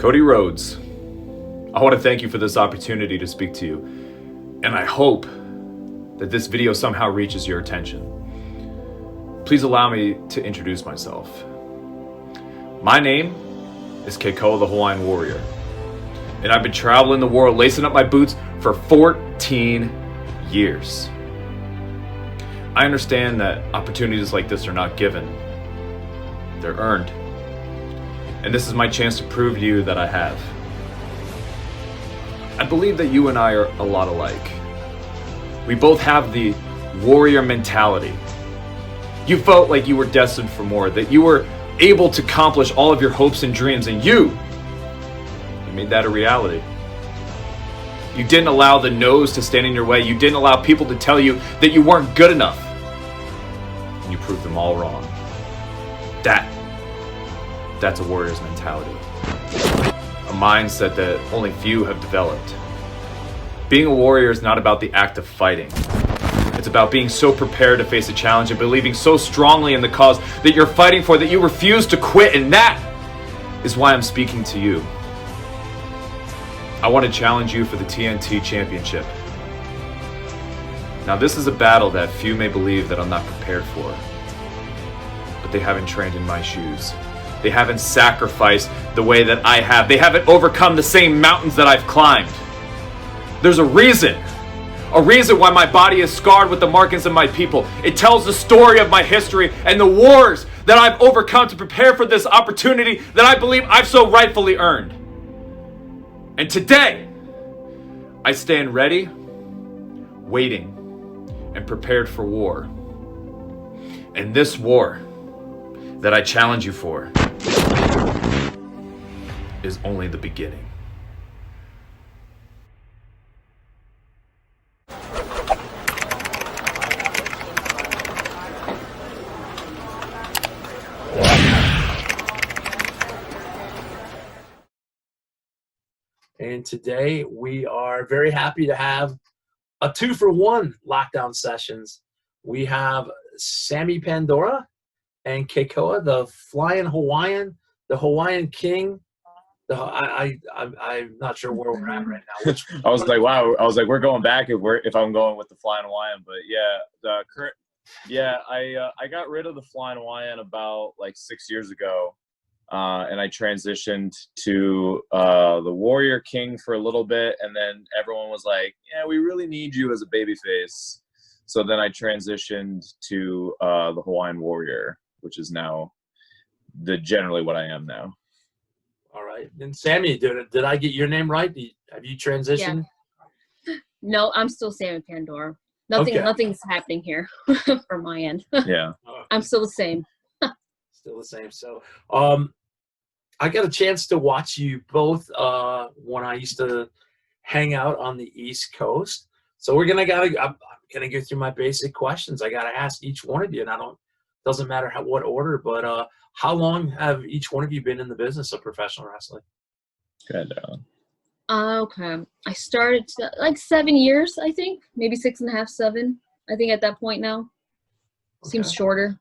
Cody Rhodes, I want to thank you for this opportunity to speak to you, and I hope that this video somehow reaches your attention. Please allow me to introduce myself. My name is Kekoa the Hawaiian Warrior, and I've been traveling the world lacing up my boots for 14 years. I understand that opportunities like this are not given, they're earned. And this is my chance to prove to you that I have. I believe that you and I are a lot alike. We both have the warrior mentality. You felt like you were destined for more, that you were able to accomplish all of your hopes and dreams, and you made that a reality. You didn't allow the no's to stand in your way. You didn't allow people to tell you that you weren't good enough. And you proved them all wrong. That's a warrior's mentality. A mindset that only few have developed. Being a warrior is not about the act of fighting. It's about being so prepared to face a challenge and believing so strongly in the cause that you're fighting for that you refuse to quit, and that is why I'm speaking to you. I want to challenge you for the TNT Championship. Now, this is a battle that few may believe that I'm not prepared for, but they haven't trained in my shoes. They haven't sacrificed the way that I have. They haven't overcome the same mountains that I've climbed. There's a reason why my body is scarred with the markings of my people. It tells the story of my history and the wars that I've overcome to prepare for this opportunity that I believe I've so rightfully earned. And today, I stand ready, waiting, and prepared for war. And this war that I challenge you for is only the beginning. And today we are very happy to have a 2-for-1 lockdown sessions. We have Sammi Pandora and Kekoa, the flying Hawaiian, the Hawaiian King. I'm not sure where we're at right now. I was like, wow. I was like, we're going back if I'm going with the flying Hawaiian. But yeah, I got rid of the flying Hawaiian about like 6 years ago, and I transitioned to the Warrior King for a little bit, and then everyone was like, yeah, we really need you as a babyface. So then I transitioned to the Hawaiian Warrior, which is now generally what I am now. All right. And Sammi, did I get your name right? Have you transitioned? Yeah. No, I'm still Sammi Pandora. Nothing's happening here from my end. Yeah. I'm still the same. Still the same. So I got a chance to watch you both when I used to hang out on the East Coast. So I'm gonna go through my basic questions. I gotta ask each one of you, and doesn't matter what order, but how long have each one of you been in the business of professional wrestling? Good. Okay. I started like 7 years, I think. Maybe 6.5, 7. I think at that point now. Seems Okay. shorter.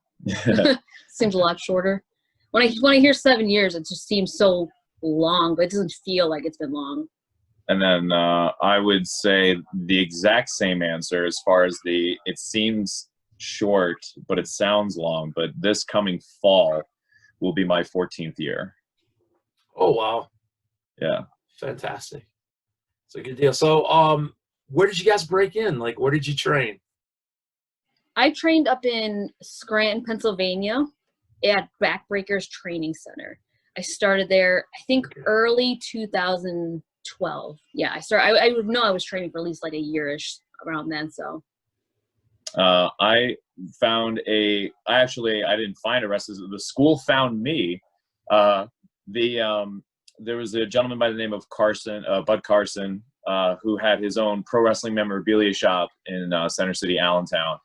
Seems a lot shorter. When I hear 7 years, it just seems so long, but it doesn't feel like it's been long. And then I would say the exact same answer as far as it seems short, but it sounds long. But this coming fall will be my 14th year. Oh, wow. Yeah. Fantastic. It's a good deal. So where did you guys break in? Like, where did you train? I trained up in Scranton, Pennsylvania at Backbreakers Training Center. I started there, I think, early 2012. Yeah, I would know I was training for at least like a year-ish around then, so. I didn't find a wrestler. The school found me. There was a gentleman by the name of Bud Carson, who had his own pro wrestling memorabilia shop in Center City, Allentown.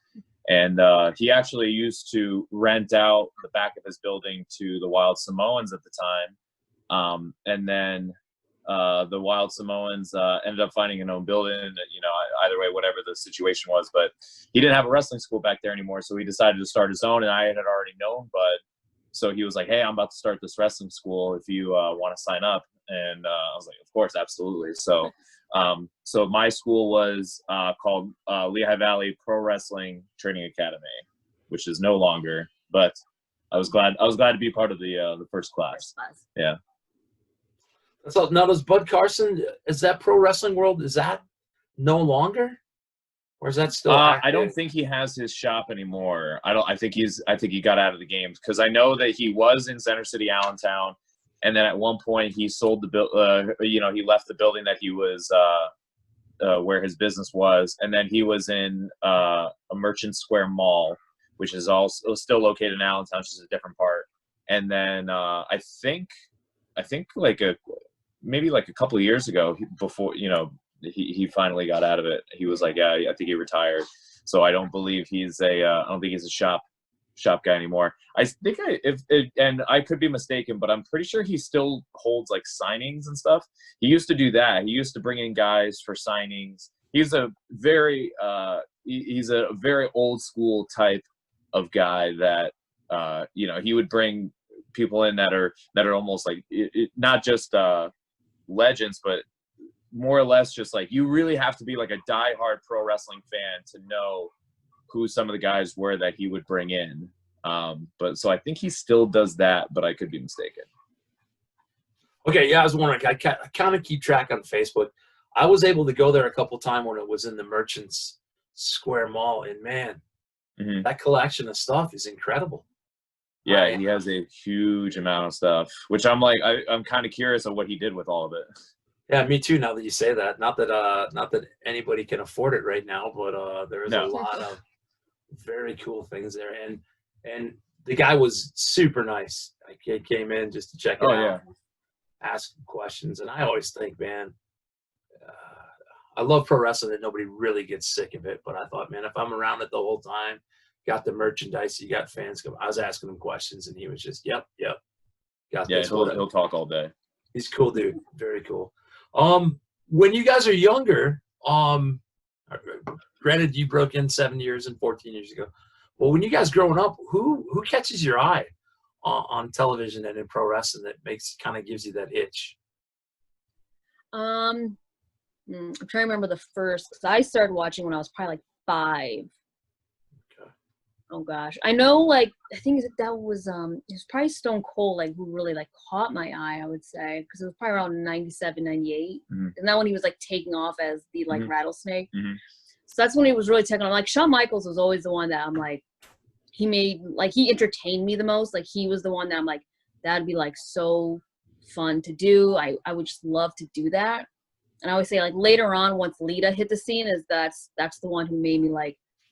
And he actually used to rent out the back of his building to the Wild Samoans at the time. And then the Wild Samoans ended up finding an own building, either way, whatever the situation was. But he didn't have a wrestling school back there anymore, so he decided to start his own, and I had already known Bud. so he was like, hey, I'm about to start this wrestling school if you want to sign up. And I was like, of course, absolutely. So so my school was called Lehigh Valley Pro Wrestling Training Academy, which is no longer, but I was glad to be part of the first class. Yeah. So now, does Bud Carson, is that Pro Wrestling World, is that no longer, or is that still active? I don't think he has his shop anymore. I think he got out of the game, because I know that he was in Center City, Allentown, and then at one point he sold the he left the building that he was where his business was, and then he was in a Merchant Square Mall, which is also still located in Allentown, which is a different part. And then I think like maybe a couple of years ago, before he finally got out of it, he was like, yeah, I think he retired. So I don't believe he's I don't think he's a shop guy anymore. I think and I could be mistaken, but I'm pretty sure he still holds like signings and stuff. He used to do that. He used to bring in guys for signings. He's a very old school type of guy that he would bring people in that are almost like not just legends, but more or less just like, you really have to be like a diehard pro wrestling fan to know who some of the guys were that he would bring in. But so I think he still does that, but I could be mistaken. Okay, yeah, I was wondering. I kind of keep track on Facebook. I was able to go there a couple times when it was in the Merchants Square Mall, and man, that collection of stuff is incredible. Yeah, he has a huge amount of stuff, which I'm like, I'm kind of curious of what he did with all of it. Yeah, me too. Now that you say that, not that anybody can afford it right now, but there is a lot of very cool things there, and the guy was super nice. He came in just to check it out, ask questions, and I always think, man, I love pro wrestling that nobody really gets sick of it. But I thought, man, if I'm around it the whole time, got the merchandise, you got fans come. I was asking him questions, and he was just, yep, got this. He'll talk all day. He's a cool dude, very cool. When you guys are younger, granted you broke in 7 years and 14 years ago, but when you guys growing up, who catches your eye on television and in pro wrestling that gives you that itch? I'm trying to remember the first, because I started watching when I was probably like 5. Oh gosh, I know. I think that was it was probably Stone Cold who really caught my eye. I would say, because it was probably around 97, 98, and that when he was taking off as the rattlesnake. So that's when he was really taking on. Shawn Michaels was always the one that I'm he made he entertained me the most. He was the one that I'm that'd be so fun to do. I would just love to do that. And I always say later on, once Lita hit the scene, that's the one who made me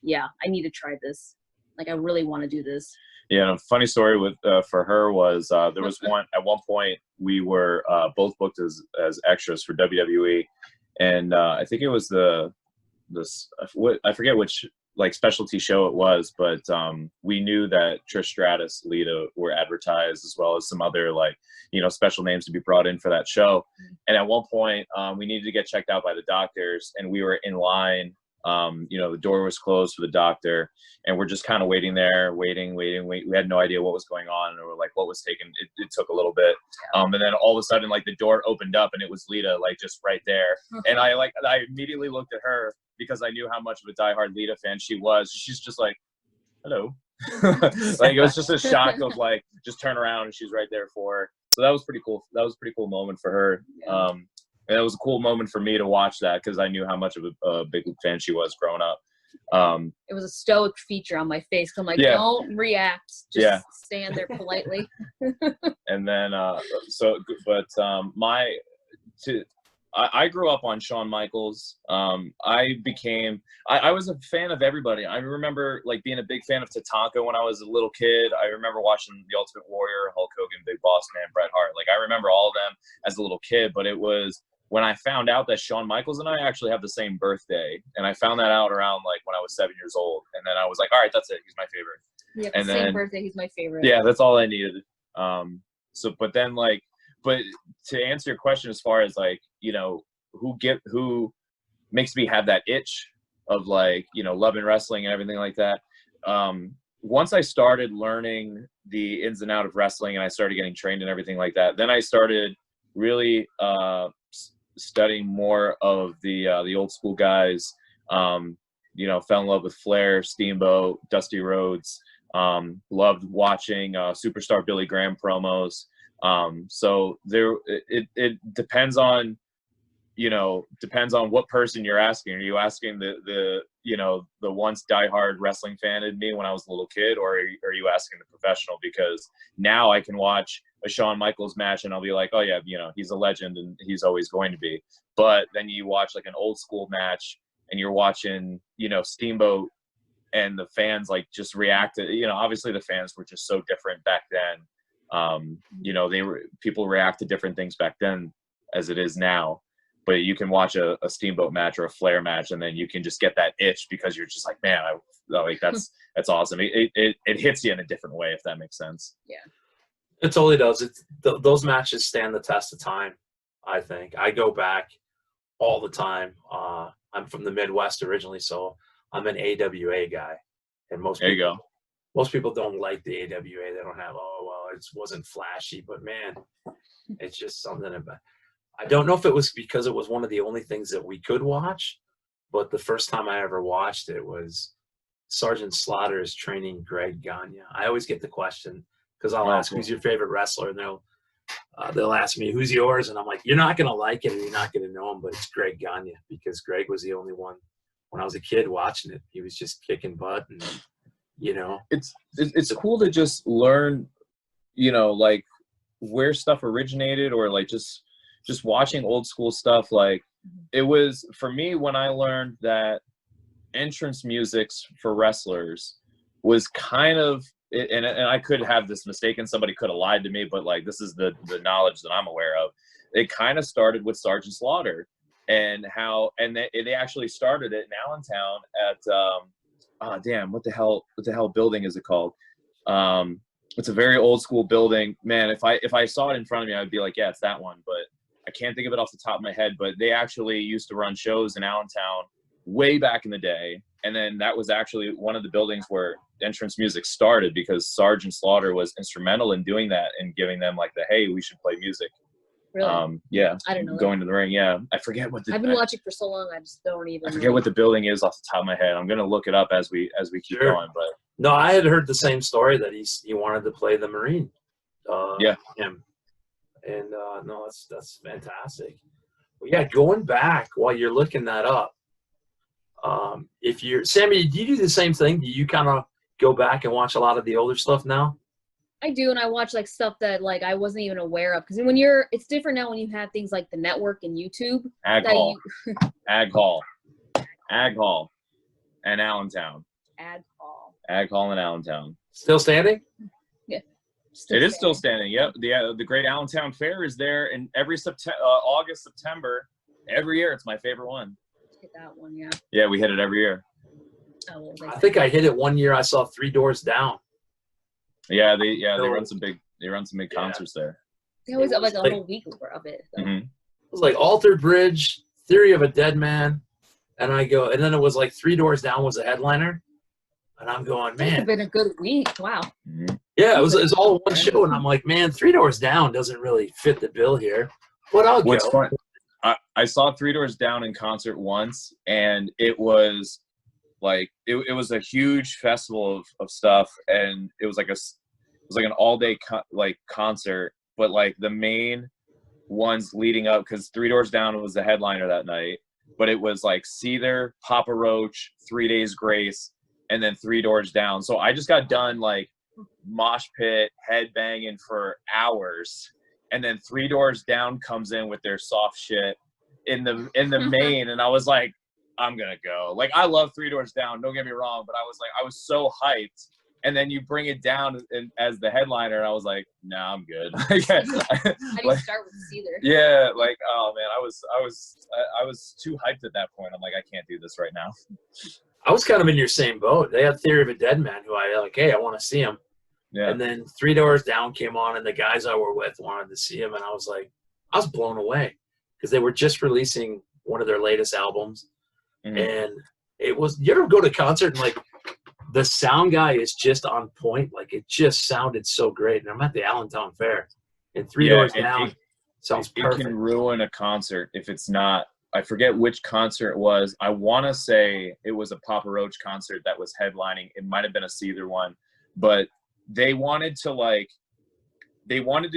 yeah, I need to try this. I really want to do this. Yeah, and a funny story with for her was there was at one point we were both booked as extras for WWE, and I think it was I forget which specialty show it was, but we knew that Trish Stratus, Lita were advertised, as well as some other special names to be brought in for that show. And at one point we needed to get checked out by the doctors, and we were in line. The door was closed for the doctor, and we're just kind of waiting there, waiting. We had no idea what was going on, and we're what was taking. It took a little bit, and then all of a sudden, the door opened up, and it was Lita, just right there. And I immediately looked at her because I knew how much of a diehard Lita fan she was. She's just hello, it was just a shock of just turn around, and she's right there for her. So that was pretty cool. That was a pretty cool moment for her. Yeah. And it was a cool moment for me to watch that, because I knew how much of a big fan she was growing up. It was a stoic feature on my face. I'm don't react. Just stand there politely. And then, I grew up on Shawn Michaels. I was a fan of everybody. I remember being a big fan of Tatanka when I was a little kid. I remember watching The Ultimate Warrior, Hulk Hogan, Big Boss Man, Bret Hart. I remember all of them as a little kid, but it was when I found out that Shawn Michaels and I actually have the same birthday, and I found that out around when I was 7 years old, and then I was all right, that's it. He's my favorite. Yeah, and same birthday. He's my favorite. Yeah, that's all I needed. But to answer your question, as far as who makes me have that itch of loving wrestling and everything like that, once I started learning the ins and out of wrestling and I started getting trained and everything like that, then I started really studying more of the old school guys. You know, fell in love with Flair, Steamboat, Dusty Rhodes. Loved watching Superstar Billy Graham promos. So it depends on, you know, depends on what person you're asking. Are you asking the you know, the once diehard wrestling fan in me when I was a little kid, or are you asking the professional? Because now I can watch a Shawn Michaels match and I'll be like, oh yeah, you know, he's a legend and he's always going to be. But then you watch like an old school match and you're watching, you know, Steamboat, and the fans like just reacted. You know, obviously the fans were just so different back then. You know, people react to different things back then as it is now. But you can watch a Steamboat match or a Flair match, and then you can just get that itch because you're just like, man, like that's awesome. It hits you in a different way, if that makes sense. Yeah, it totally does. Those matches stand the test of time. I think I go back all the time. I'm from the Midwest originally, so I'm an AWA guy, and most people don't like the AWA. They don't have, oh well, it wasn't flashy, but man, it's just something about. I don't know if it was because it was one of the only things that we could watch, but the first time I ever watched it was Sergeant Slaughter is training Greg Gagne. I always get the question because I'll ask, who's your favorite wrestler? And they'll ask me, who's yours? And I'm like, you're not going to like it and you're not going to know him, but it's Greg Gagne, because Greg was the only one when I was a kid watching it. He was just kicking butt, and, you know. It's cool to just learn, you know, like where stuff originated, or like just watching old school stuff. Like it was for me when I learned that entrance musics for wrestlers was kind of, and I could have this mistaken, somebody could have lied to me, but like this is the knowledge that I'm aware of. It kind of started with Sergeant Slaughter, and they actually started it in Allentown at what the hell building is it called? It's a very old school building. Man, if I saw it in front of me, I'd be like, yeah, it's that one, but I can't think of it off the top of my head. But they actually used to run shows in Allentown way back in the day, and then that was actually one of the buildings where entrance music started, because Sergeant Slaughter was instrumental in doing that and giving them like the, hey, we should play music. Really? Yeah. I don't know. Going to the ring. Yeah. I forget what I've been watching for so long, I just don't even. I forget what the building is off the top of my head. I'm gonna look it up as we keep going. But no, I had heard the same story that he wanted to play the Marine. Him. And no, that's fantastic. Well, yeah, going back while you're looking that up, if you're Sammy, do you do the same thing? Do you kind of go back and watch a lot of the older stuff now? I do, and I watch like stuff that like I wasn't even aware of, because it's different now when you have things like the network and YouTube. Ag Hall, and Allentown. Ag Hall and Allentown. Still standing? Yeah. Still standing. Yep. The Great Allentown Fair is there, and every August, September, every year. It's my favorite one. Hit that one, yeah. Yeah, we hit it every year. I think I hit it one year. I saw 3 Doors Down. Yeah, they run some big concerts there. They always have like a whole week of it. So. Mm-hmm. It was like Altered Bridge, Theory of a Dead Man, and then it was like 3 Doors Down was a headliner, and I'm going, man, it's been a good week. Wow. Mm-hmm. Yeah, it was all one show, and I'm like, man, 3 Doors Down doesn't really fit the bill here, but I'll go. What's fun? I saw 3 Doors Down in concert once, and it was like it was a huge festival of stuff, and it was like an all-day concert, but like the main ones leading up, because 3 Doors Down was the headliner that night, but it was like Seether, Papa Roach, 3 Days Grace, and then 3 Doors Down. So I just got done like mosh pit head banging for hours, and then 3 Doors Down comes in with their soft shit in the main, and I was like, I'm gonna go. Like, I love 3 Doors Down, don't get me wrong, but I was so hyped, and then you bring it down as the headliner, and I was like, nah, I'm good. How do you start with Seether? Yeah, like, oh man, I was too hyped at that point. I'm like, I can't do this right now. I was kind of in your same boat. They had Theory of a Dead Man, who I like, hey, I want to see him. Yeah. And then 3 Doors Down came on, and the guys I were with wanted to see him, and I was blown away, because they were just releasing one of their latest albums. Mm-hmm. And it was, you ever go to a concert and like the sound guy is just on point. Like, it just sounded so great. And I'm at the Allentown Fair, and Three Doors Down sounds perfect. It can ruin a concert if it's not. I forget which concert it was. I want to say it was a Papa Roach concert that was headlining. It might have been a Seether one, but they wanted to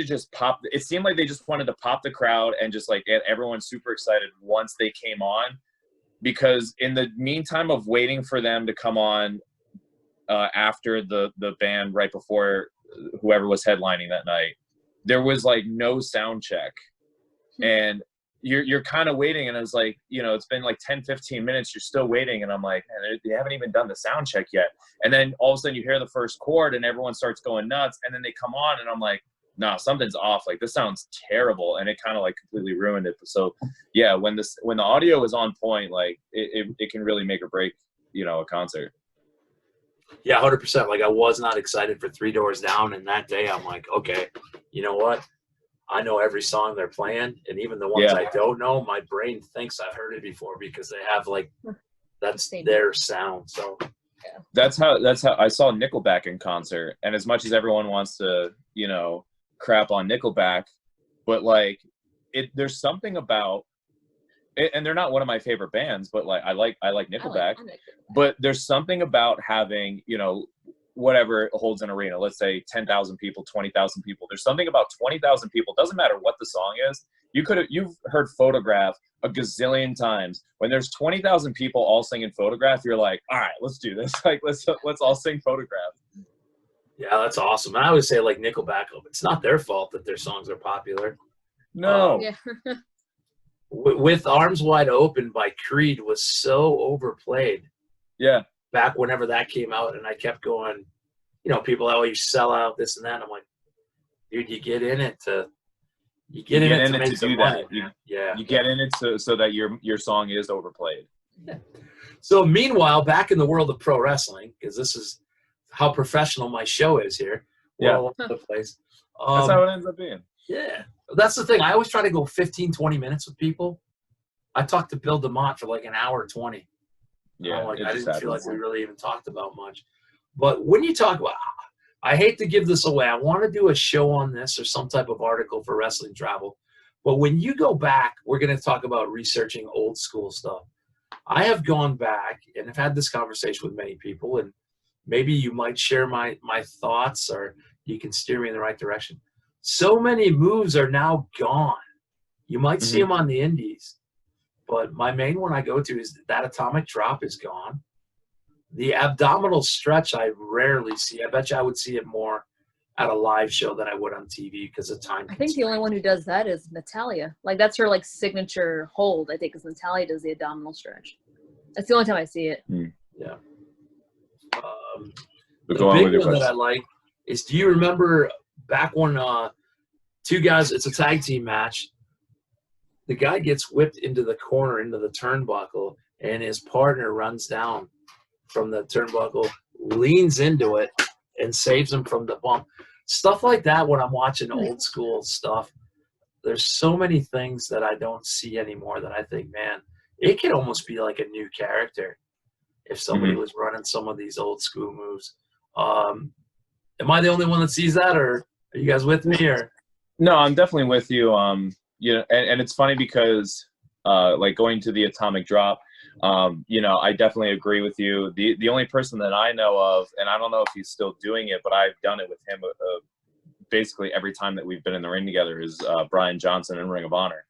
just pop. It seemed like they just wanted to pop the crowd and just like get everyone super excited once they came on, because in the meantime of waiting for them to come on after the band right before whoever was headlining that night, there was like no sound check. And you're kind of waiting, and it's like, you know, it's been like 10-15 minutes, you're still waiting, and I'm like, man, they haven't even done the sound check yet. And then all of a sudden you hear the first chord and everyone starts going nuts, and then they come on and I'm like, no, something's off. Like, this sounds terrible. And it kind of like completely ruined it. So yeah, when the audio is on point, like it can really make or break, you know, a concert. Yeah, 100%. Like, I was not excited for Three Doors Down, and that day I'm like, okay, you know what? I know every song they're playing, and even the ones I don't know, my brain thinks I've heard it before because they have like, that's their sound. So that's how I saw Nickelback in concert. And as much as everyone wants to, you know, crap on Nickelback, but like there's something about it, and they're not one of my favorite bands, but like I like Nickelback. But there's something about having, you know, whatever holds an arena, let's say 10,000 people, 20,000 people. There's something about 20,000 people. Doesn't matter what the song is. You've heard Photograph a gazillion times. When there's 20,000 people all singing Photograph, you're like, all right, let's do this. Like, let's all sing Photograph. Yeah, that's awesome. And I always say, like, Nickelback, it's not their fault that their songs are popular. No. With Arms Wide Open by Creed was so overplayed. Yeah. Back whenever that came out, and I kept going, you know, people always sell out this and that. And I'm like, dude, you get in it to make some money. You get in it so that your song is overplayed. Yeah. So meanwhile, back in the world of pro wrestling, because this is how professional my show is here. We're all over the place. That's how it ends up being. Yeah. That's the thing. I always try to go 15, 20 minutes with people. I talked to Bill DeMott for like an hour 20. Yeah, like, I didn't feel like we really even talked about much. But when you talk about, I hate to give this away. I want to do a show on this or some type of article for Wrestling Travel. But when you go back, we're going to talk about researching old school stuff. I have gone back and have had this conversation with many people, and maybe you might share my thoughts, or you can steer me in the right direction. So many moves are now gone. You might see them on the indies. But my main one I go to is that atomic drop is gone. The abdominal stretch I rarely see. I bet you I would see it more at a live show than I would on TV because of time. I think the only one who does that is Natalia. Like, that's her like signature hold, I think, because Natalia does the abdominal stretch. That's the only time I see it. Yeah. The big one that I like is, do you remember back when two guys, it's a tag team match, the guy gets whipped into the corner, into the turnbuckle, and his partner runs down from the turnbuckle, leans into it, and saves him from the bump. Stuff like that when I'm watching old school stuff, there's so many things that I don't see anymore that I think, man, it could almost be like a new character if somebody was running some of these old school moves. Am I the only one that sees that, or are you guys with me? Or no, I'm definitely with you. You know, and it's funny because like going to the atomic drop, you know, I definitely agree with you. The only person that I know of, and I don't know if he's still doing it, but I've done it with him basically every time that we've been in the ring together, is Brian Johnson in Ring of Honor.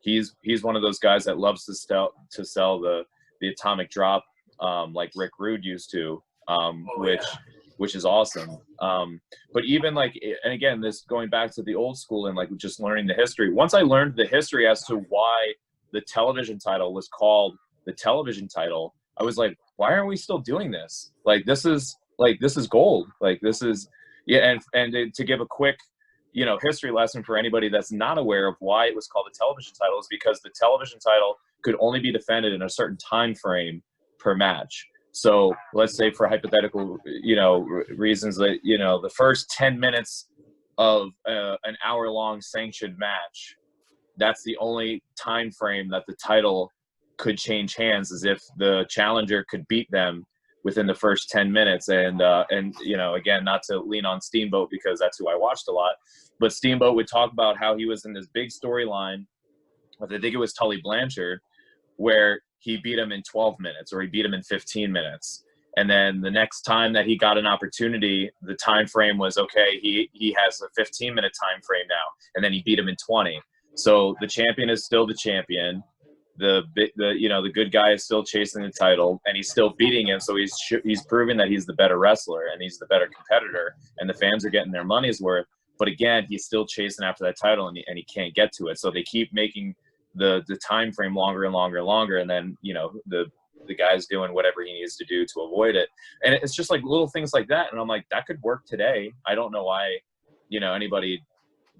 He's one of those guys that loves to sell the atomic drop, like Rick Rude used to, which is awesome. But even like, and again, this going back to the old school and like just learning the history. Once I learned the history as to why the television title was called the television title, I was like, why aren't we still doing this? Like, this is gold. Like, this is, yeah. And to give a quick, you know, history lesson for anybody that's not aware of why it was called the television title, is because the television title could only be defended in a certain time frame per match. So let's say, for hypothetical, you know, reasons, that, you know, the first 10 minutes of an hour-long sanctioned match, that's the only time frame that the title could change hands, as if the challenger could beat them within the first 10 minutes. And you know, again, not to lean on Steamboat because that's who I watched a lot, but Steamboat would talk about how he was in this big storyline with, I think it was Tully Blanchard, where he beat him in 12 minutes or he beat him in 15 minutes. And then the next time that he got an opportunity, the time frame was, okay, he has a 15-minute time frame now, and then he beat him in 20. So the champion is still the champion. The you know, the good guy is still chasing the title, and he's still beating him. So he's proving that he's the better wrestler and he's the better competitor, and the fans are getting their money's worth. But again, he's still chasing after that title, and he can't get to it. So they keep making the time frame longer and longer and longer, and then, you know, the guy's doing whatever he needs to do to avoid it. And it's just like little things like that. And I'm like, that could work today. I don't know why, you know, anybody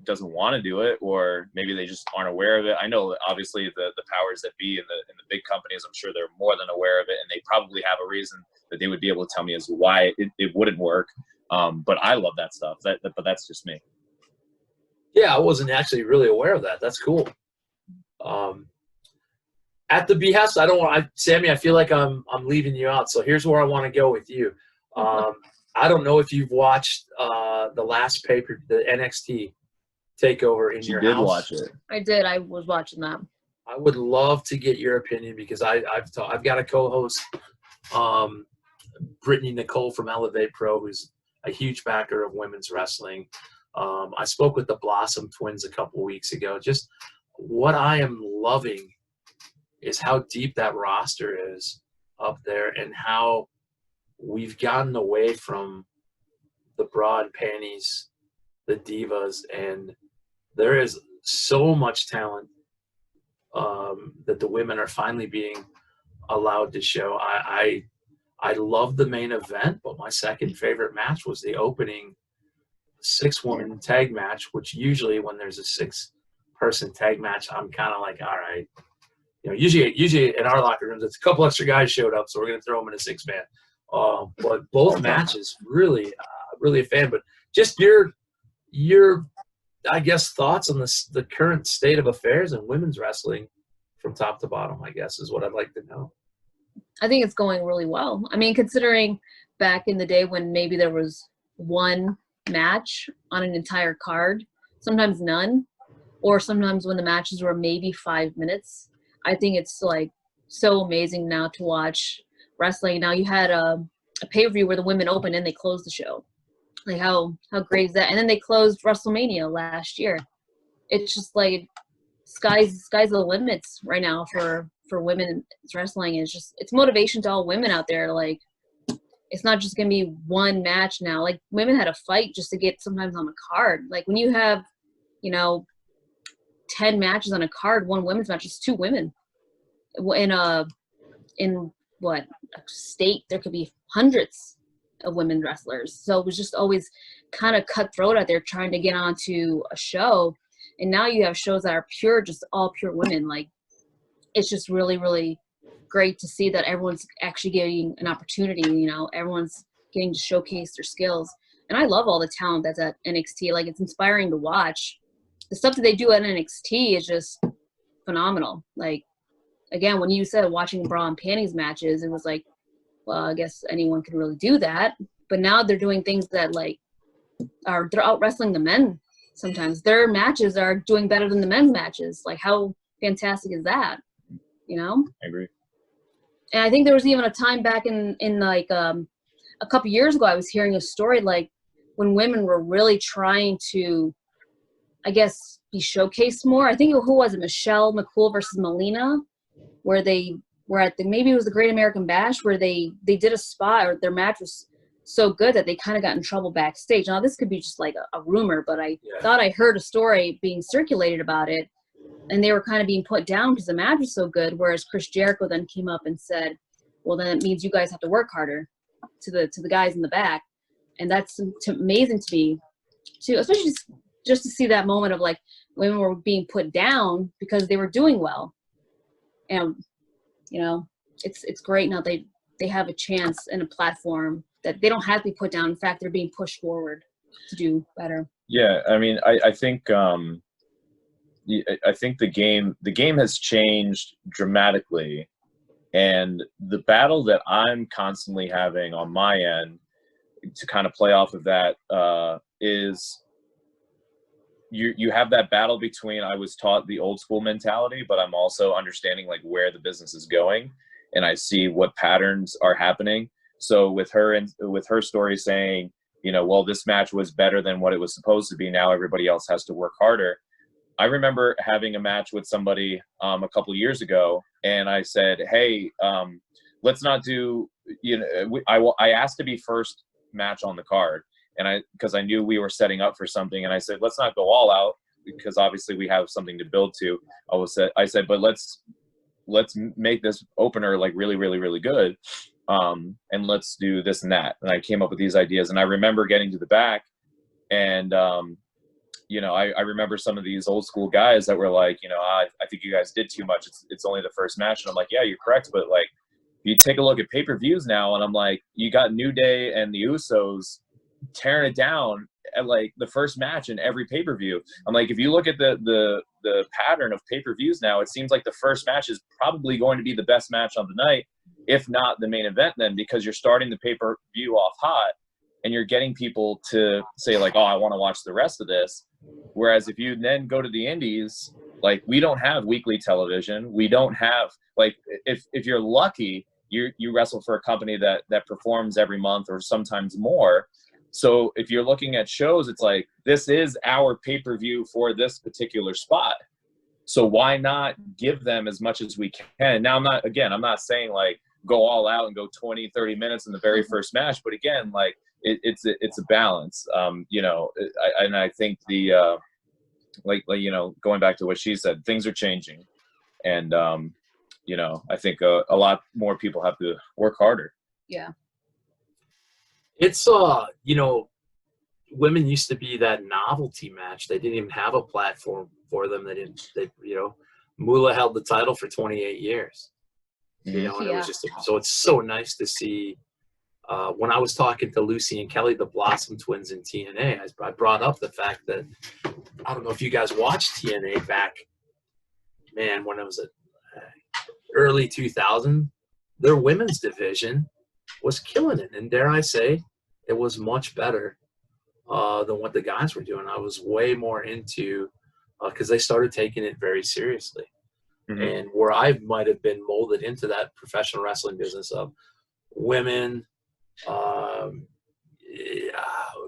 doesn't want to do it, or maybe they just aren't aware of it. I know obviously the powers that be in the big companies, I'm sure they're more than aware of it, and they probably have a reason that they would be able to tell me as to why it wouldn't work. But I love that stuff. But that's just me. Yeah, I wasn't actually really aware of that. That's cool. At the behest, I don't want Sammy, I feel like I'm leaving you out. So here's where I want to go with you. I don't know if you've watched the last paper, the NXT takeover in your house. You did watch it. I did. I was watching that. I would love to get your opinion because I've got a co-host, Brittany Nicole from Elevate Pro, who's a huge backer of women's wrestling. I spoke with the Blossom Twins a couple weeks ago. Just what I am loving is how deep that roster is up there and how we've gotten away from the bra and panties, the divas, and there is so much talent that the women are finally being allowed to show. I love the main event, but my second favorite match was the opening 6-woman tag match, which usually when there's a 6-person tag match, I'm kind of like, all right. You know, usually in our locker rooms, it's a couple extra guys showed up, so we're going to throw them in a 6-man. But both matches, really a fan. But just your I guess, thoughts on the current state of affairs in women's wrestling from top to bottom, I guess, is what I'd like to know. I think it's going really well. I mean, considering back in the day when maybe there was one match on an entire card, sometimes none, or sometimes when the matches were maybe 5 minutes. I think it's like so amazing now to watch wrestling. Now you had a pay-per-view where the women opened and they closed the show. Like how great is that? And then they closed WrestleMania last year. It's just like sky's the limits right now for women's wrestling. It's motivation to all women out there. Like it's not just gonna be one match now. Like women had to fight just to get sometimes on the card. Like when you have, 10 matches on a card, one women's match is 2 women. In what a state there could be hundreds of women wrestlers. So it was just always kind of cutthroat out there trying to get onto a show. And now you have shows that are pure, just all pure women. Like it's just really, really great to see that everyone's actually getting an opportunity. Everyone's getting to showcase their skills. And I love all the talent that's at NXT. Like it's inspiring to watch. The stuff that they do at NXT is just phenomenal. Like, again, when you said watching bra and panties matches, it was like, well, I guess anyone could really do that. But now they're doing things that they're out wrestling the men sometimes. Their matches are doing better than the men's matches. Like how fantastic is that? I agree. And I think there was even a time back in a couple years ago, I was hearing a story like when women were really trying to, I guess, be showcased more. I think who was it? Michelle McCool versus Melina, where they were at maybe it was the Great American Bash, where they did a spot, or their match was so good that they kind of got in trouble backstage. Now this could be just like a rumor, but I thought I heard a story being circulated about it, and they were kind of being put down because the match was so good. Whereas Chris Jericho then came up and said, "Well, then it means you guys have to work harder," to the guys in the back, and that's amazing to me, too, especially just to see that moment of like women were being put down because they were doing well. And it's great now they have a chance and a platform that they don't have to be put down. In fact, they're being pushed forward to do better. Yeah, I mean, I think the game has changed dramatically And the battle that I'm constantly having on my end to kind of play off of that is you have that battle between, I was taught the old school mentality, but I'm also understanding like where the business is going, and I see what patterns are happening. So with her story saying, you know, well, this match was better than what it was supposed to be, now everybody else has to work harder. I remember having a match with somebody a couple of years ago, and I said, hey, let's not do, you know, I asked to be first match on the card, and because I knew we were setting up for something, and I said, let's not go all out, because obviously we have something to build to. I said, but let's make this opener like really, really, really good, and let's do this and that. And I came up with these ideas, and I remember getting to the back, and you know, I remember some of these old school guys that were like, you know, I think you guys did too much. It's only the first match. And I'm like, yeah, you're correct. But like, you take a look at pay-per-views now, and I'm like, you got New Day and the Usos tearing it down at like the first match in every pay-per-view. I'm like, if you look at the pattern of pay-per-views now, it seems like the first match is probably going to be the best match on the night, if not the main event then, because you're starting the pay-per-view off hot, and you're getting people to say like, oh, I want to watch the rest of this. Whereas if you then go to the indies, like, we don't have weekly television. We don't have, like, if you're lucky, you wrestle for a company that performs every month or sometimes more. So if you're looking at shows, it's like, this is our pay-per-view for this particular spot. So why not give them as much as we can? Now, I'm not saying like go all out and go 20, 30 minutes in the very first match. But again, like, it's a balance, you know. And I think the like you know, going back to what she said, things are changing, and you know, I think a lot more people have to work harder. Yeah, it's you know, women used to be that novelty match. They didn't even have a platform for them. They you know, Moolah held the title for 28 years. You know, and it was just so it's so nice to see. When I was talking to Lucy and Kelly, the Blossom twins in TNA, I brought up the fact that, I don't know if you guys watched TNA back, man, when it was early 2000, their women's division was killing it. And dare I say, it was much better than what the guys were doing. I was way more into, because they started taking it very seriously. Mm-hmm. And where I might have been molded into that professional wrestling business of women,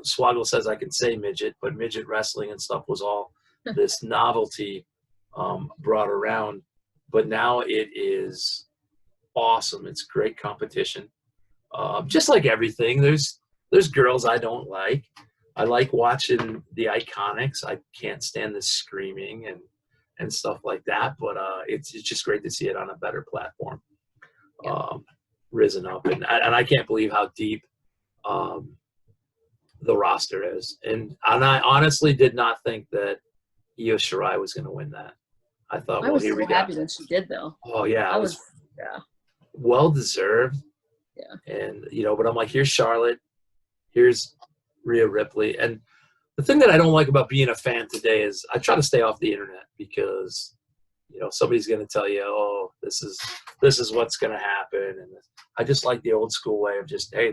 Swaggle says I can say midget, but midget wrestling and stuff was all this novelty brought around. But now it is awesome. It's great competition. Just like everything, there's girls I don't like. I like watching the Iconics. I can't stand the screaming and stuff like that. But it's just great to see it on a better platform. Risen up, and I can't believe how deep the roster is, and I honestly did not think that Io Shirai was going to win that. I thought, well, here we go. I was so happy when she did, though. Oh yeah, I was well deserved. Yeah, and you know, but I'm like, here's Charlotte, here's Rhea Ripley, and the thing that I don't like about being a fan today is I try to stay off the internet, because you know, somebody's going to tell you, oh, this is what's going to happen. And I just like the old school way of just, hey,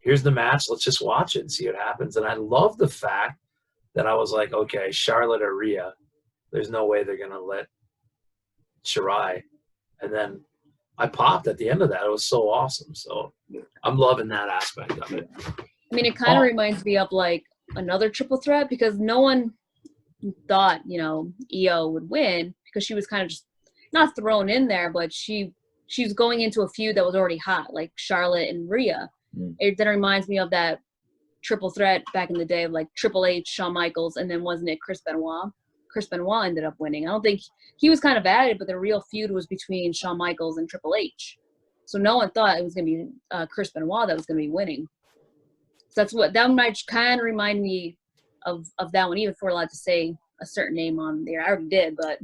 here's the match. Let's just watch it and see what happens. And I love the fact that I was like, okay, Charlotte or Rhea, there's no way they're going to let Shirai. And then I popped at the end of that. It was so awesome. So I'm loving that aspect of it. I mean, it kind of reminds me of like another triple threat, because no one thought, you know, Io would win, because she was kind of just not thrown in there, but she's going into a feud that was already hot, like Charlotte and Rhea. It then reminds me of that triple threat back in the day, like Triple H, Shawn Michaels, and then wasn't it Chris Benoit? Chris Benoit ended up winning. I don't think he was kind of at it, but the real feud was between Shawn Michaels and Triple H. So no one thought it was going to be Chris Benoit that was going to be winning. So that might kind of remind me of that one, even if we're allowed to say a certain name on there. I already did, but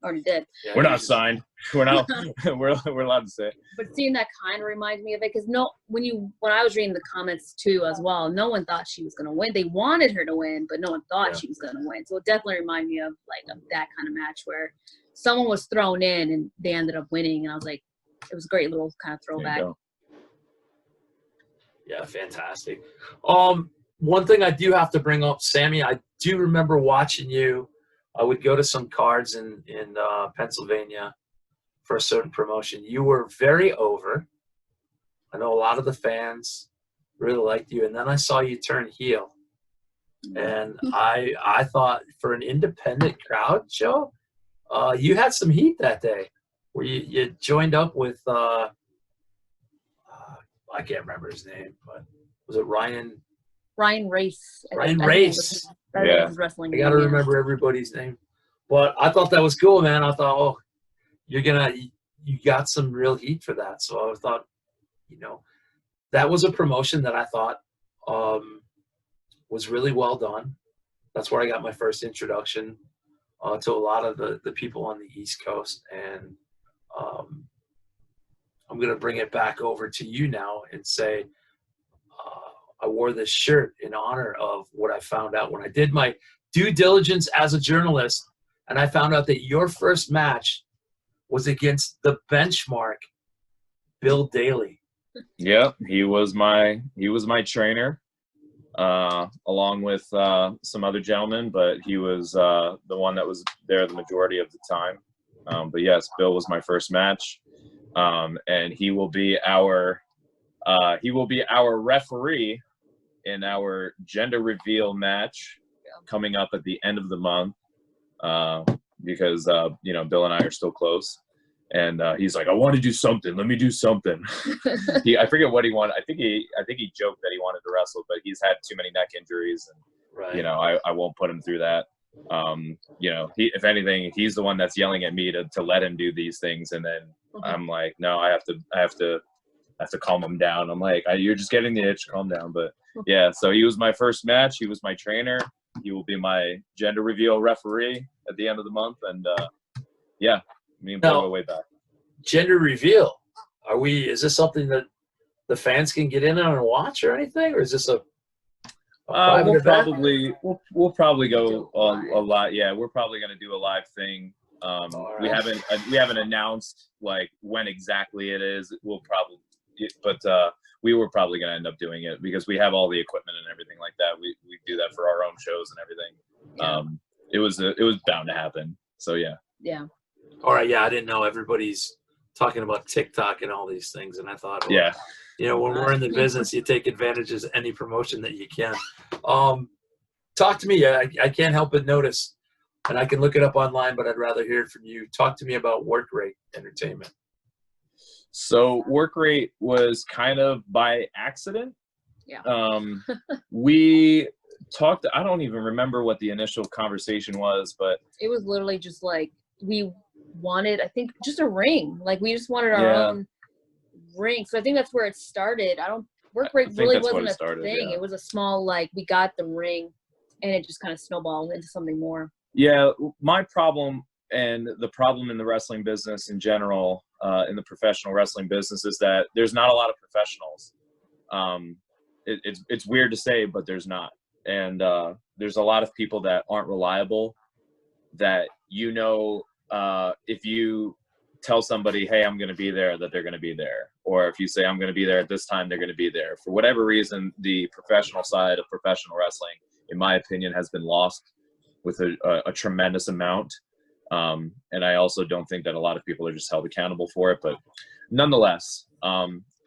already did. Yeah, we're not signed. We're not. we're allowed to say it. But seeing that kind of reminds me of it, because when I was reading the comments too as well, no one thought she was going to win. They wanted her to win, but no one thought she was going to win. So it definitely reminded me of like of that kind of match where someone was thrown in and they ended up winning. And I was like, it was a great little kind of There you throwback. go. Yeah, fantastic. One thing I do have to bring up, Sammy, I do remember watching you. I would go to some cards in Pennsylvania for a certain promotion. You were very over. I know a lot of the fans really liked you, and then I saw you turn heel. And I thought for an independent crowd show, you had some heat that day, where you joined up with I can't remember his name, but was it Ryan? Ryan Race. Ryan Race. Yeah. Wrestling. I got to remember everybody's name. But I thought that was cool, man. I thought, oh, you got some real heat for that. So I thought, that was a promotion that I thought was really well done. That's where I got my first introduction to a lot of the people on the East Coast. And I'm going to bring it back over to you now and say, I wore this shirt in honor of what I found out when I did my due diligence as a journalist, and I found out that your first match was against the benchmark Bill Daly. Yep, he was my trainer, along with some other gentlemen, but he was the one that was there the majority of the time. But yes, Bill was my first match, and he will be our referee in our gender reveal match coming up at the end of the month, because Bill and I are still close, and he's like, I want to do something. Let me do something. I forget what he wanted. I think he joked that he wanted to wrestle, but he's had too many neck injuries, and Right. I won't put him through that. If anything, he's the one that's yelling at me to let him do these things, and then I'm like, no, I have to calm him down. I'm like, you're just getting the itch, calm down. But yeah, so he was my first match. He was my trainer. He will be my gender reveal referee at the end of the month. And yeah, me and Bill go way back. Gender reveal. Is this something that the fans can get in on and watch or anything? Or is this a private we'll event? we'll probably go a lot. Yeah, we're probably going to do a live thing. Right. We haven't announced like when exactly it is. But we were probably going to end up doing it because we have all the equipment and everything like that. We do that for our own shows and everything. It was bound to happen. So yeah. Yeah. All right. Yeah, I didn't know everybody's talking about TikTok and all these things, and I thought, Yeah. when we're in the business, you take advantage of any promotion that you can. Talk to me. I can't help but notice, and I can look it up online, but I'd rather hear it from you. Talk to me about Workrate Entertainment. So Workrate was kind of by accident. Yeah. We talked, I don't even remember what the initial conversation was, but It was literally just like we wanted, I think, just a ring. Like we just wanted our own ring. So I think that's where it started. Workrate really wasn't a thing. Yeah. It was a small, like, we got the ring and it just kind of snowballed into something more. Yeah. My problem and the problem in the wrestling business in general, in the professional wrestling business, is that there's not a lot of professionals. It's weird to say, but there's not. And there's a lot of people that aren't reliable, that if you tell somebody, hey, I'm going to be there, that they're going to be there. Or if you say, I'm going to be there at this time, they're going to be there. For whatever reason, the professional side of professional wrestling, in my opinion, has been lost with a tremendous amount. And I also don't think that a lot of people are just held accountable for it. But nonetheless,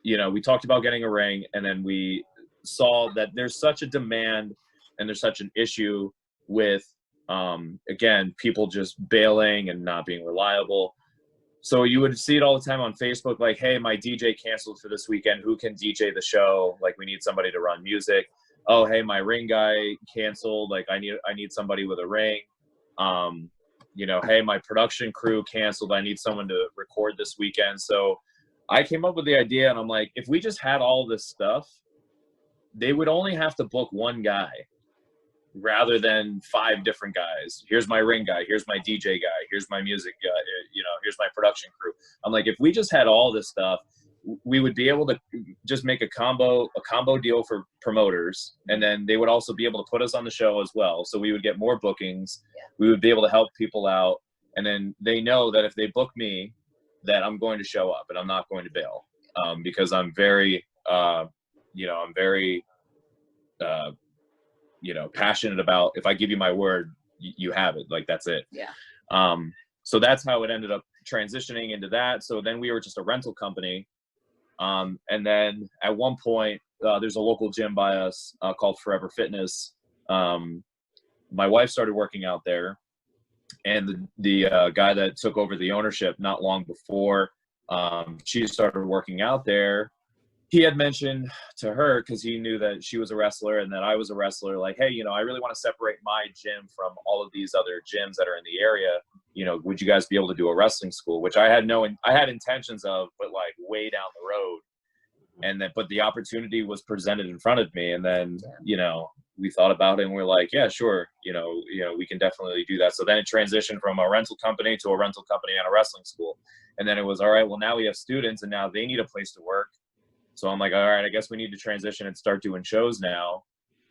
we talked about getting a ring, and then we saw that there's such a demand and there's such an issue with, again, people just bailing and not being reliable. So you would see it all the time on Facebook, like, hey, my DJ canceled for this weekend. Who can DJ the show? Like, we need somebody to run music. Oh, hey, my ring guy canceled. Like, I need somebody with a ring. Hey, my production crew canceled. I need someone to record this weekend. So I came up with the idea, and I'm like, if we just had all this stuff, they would only have to book one guy rather than 5 different guys. Here's my ring guy. Here's my DJ guy. Here's my music guy. Here's my production crew. I'm like, if we just had all this stuff, we would be able to just make a combo deal for promoters, and then they would also be able to put us on the show as well. So we would get more bookings. Yeah. We would be able to help people out, And then they know that if they book me, that I'm going to show up and I'm not going to bail, because I'm very, I'm very, passionate about, if I give you my word, you have it. Like, that's it. Yeah. So that's how it ended up transitioning into that. So then we were just a rental company. And then at one point, there's a local gym by us called Forever Fitness. My wife started working out there, and the guy that took over the ownership not long before she started working out there, he had mentioned to her, because he knew that she was a wrestler and that I was a wrestler, like, hey, I really want to separate my gym from all of these other gyms that are in the area. Would you guys be able to do a wrestling school? Which I had intentions of, but like way down the road. And then, but the opportunity was presented in front of me, and then, we thought about it and we're like, yeah, sure. We can definitely do that. So then it transitioned from a rental company to a rental company and a wrestling school. And then it was, all right, well, now we have students and now they need a place to work. So I'm like, all right, I guess we need to transition and start doing shows now,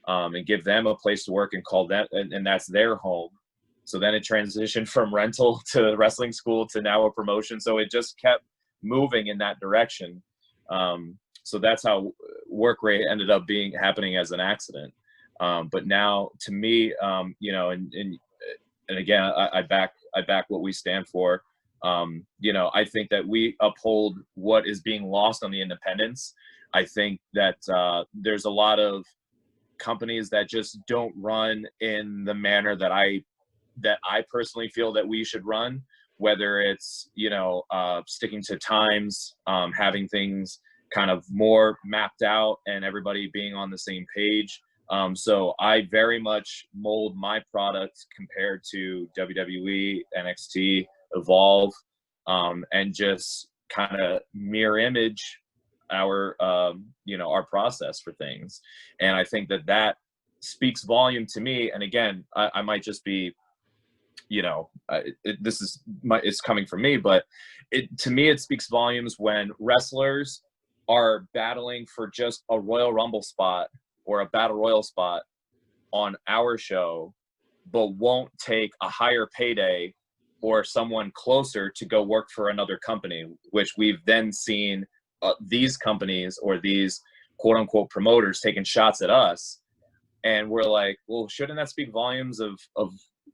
and give them a place to work and call that, and that's their home. So then it transitioned from rental to wrestling school to now a promotion. So it just kept moving in that direction. So that's how Workrate ended up happening as an accident. But now, to me, and again, I back what we stand for. I think that we uphold what is being lost on the independents. I think that there's a lot of companies that just don't run in the manner that I personally feel that we should run, whether it's, sticking to times, having things kind of more mapped out and everybody being on the same page. So I very much mold my product compared to WWE, NXT, Evolve, and just kind of mirror image our process for things. And I think that speaks volume to me. And again, I might just be, it's coming from me, but to me, it speaks volumes when wrestlers are battling for just a Royal Rumble spot or a Battle Royal spot on our show, but won't take a higher payday or someone closer to go work for another company, which we've then seen these companies or these quote unquote promoters taking shots at us. And we're like, well, shouldn't that speak volumes of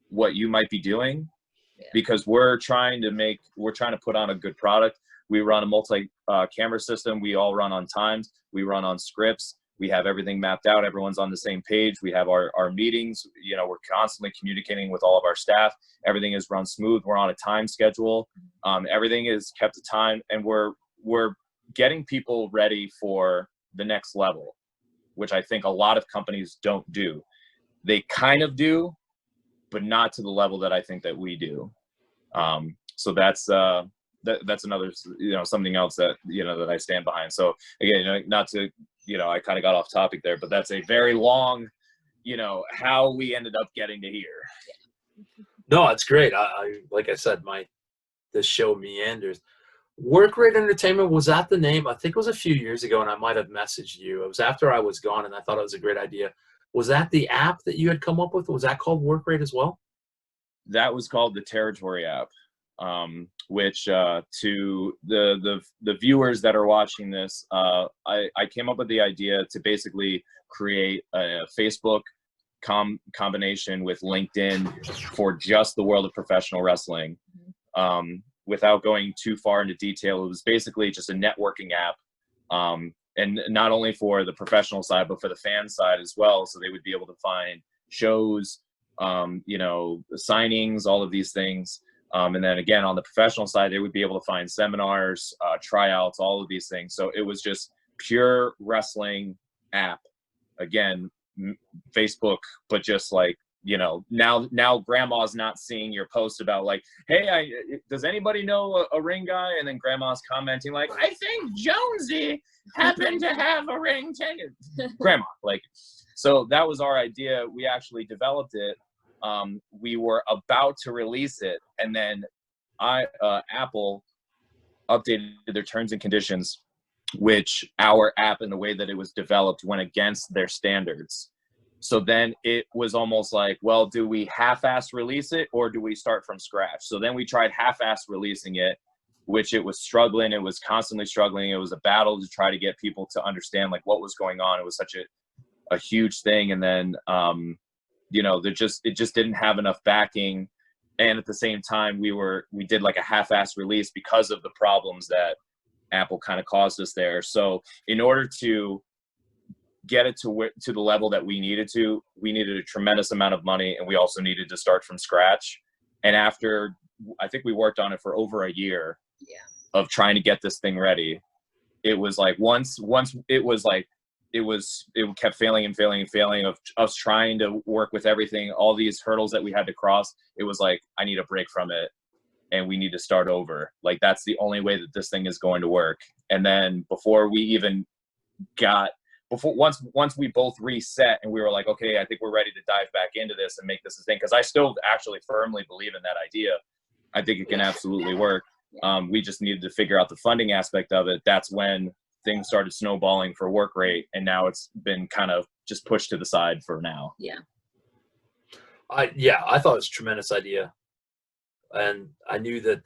what you might be doing? Yeah. Because we're trying to put on a good product. We run a multi-camera system. We all run on times. We run on scripts. We have everything mapped out. Everyone's on the same page. We have our meetings. We're constantly communicating with all of our staff. Everything is run smooth. We're on a time schedule. Everything is kept to time, and we're getting people ready for the next level, which I think a lot of companies don't do. They kind of do, but not to the level that I think that we do. So that's another, something else that, that I stand behind. So again, not to, I kind of got off topic there, but that's a very long, how we ended up getting to here. No, it's great. I like I said, this show meanders. Workrate Entertainment, was that the name? I think it was a few years ago, and I might have messaged you. It was after I was gone, and I thought it was a great idea. Was that the app that you had come up with? Was that called Workrate as well? That was called the Territory app, which to the viewers that are watching this, I came up with the idea to basically create a Facebook combination with LinkedIn for just the world of professional wrestling. Without going too far into detail, it was basically just a networking app, and not only for the professional side, but for the fan side as well. So they would be able to find shows, signings, all of these things. And then again, on the professional side, they would be able to find seminars, tryouts, all of these things. So it was just pure wrestling app. Again, Facebook, but just like, now grandma's not seeing your post about like, hey, does anybody know a ring guy? And then grandma's commenting like, I think Jonesy happened to have a ring ticket. Grandma, like, so that was our idea. We actually developed it. We were about to release it, and then Apple updated their terms and conditions, which our app and the way that it was developed went against their standards. So then it was almost like, well, do we half-ass release it or do we start from scratch? So then we tried half-ass releasing it, which it was struggling. It was constantly struggling. It was a battle to try to get people to understand like what was going on. It was such a huge thing. And then, you know, it just didn't have enough backing. And at the same time, we did like a half-ass release because of the problems that Apple kind of caused us there. So in order to get it to the level that we needed a tremendous amount of money, and we also needed to start from scratch. And after, I think we worked on it for over a year of trying to get this thing ready. It was like once it kept failing and failing and failing of us trying to work with everything, all these hurdles that we had to cross. It was like, I need a break from it and we need to start over. Like, that's the only way that this thing is going to work. And then before we even once we both reset and we were like, okay, I think we're ready to dive back into this and make this a thing. Cause I still actually firmly believe in that idea. I think it can absolutely work. We just needed to figure out the funding aspect of it. That's when things started snowballing for Workrate, and now it's been kind of just pushed to the side for now. Yeah. I thought it was a tremendous idea. And I knew that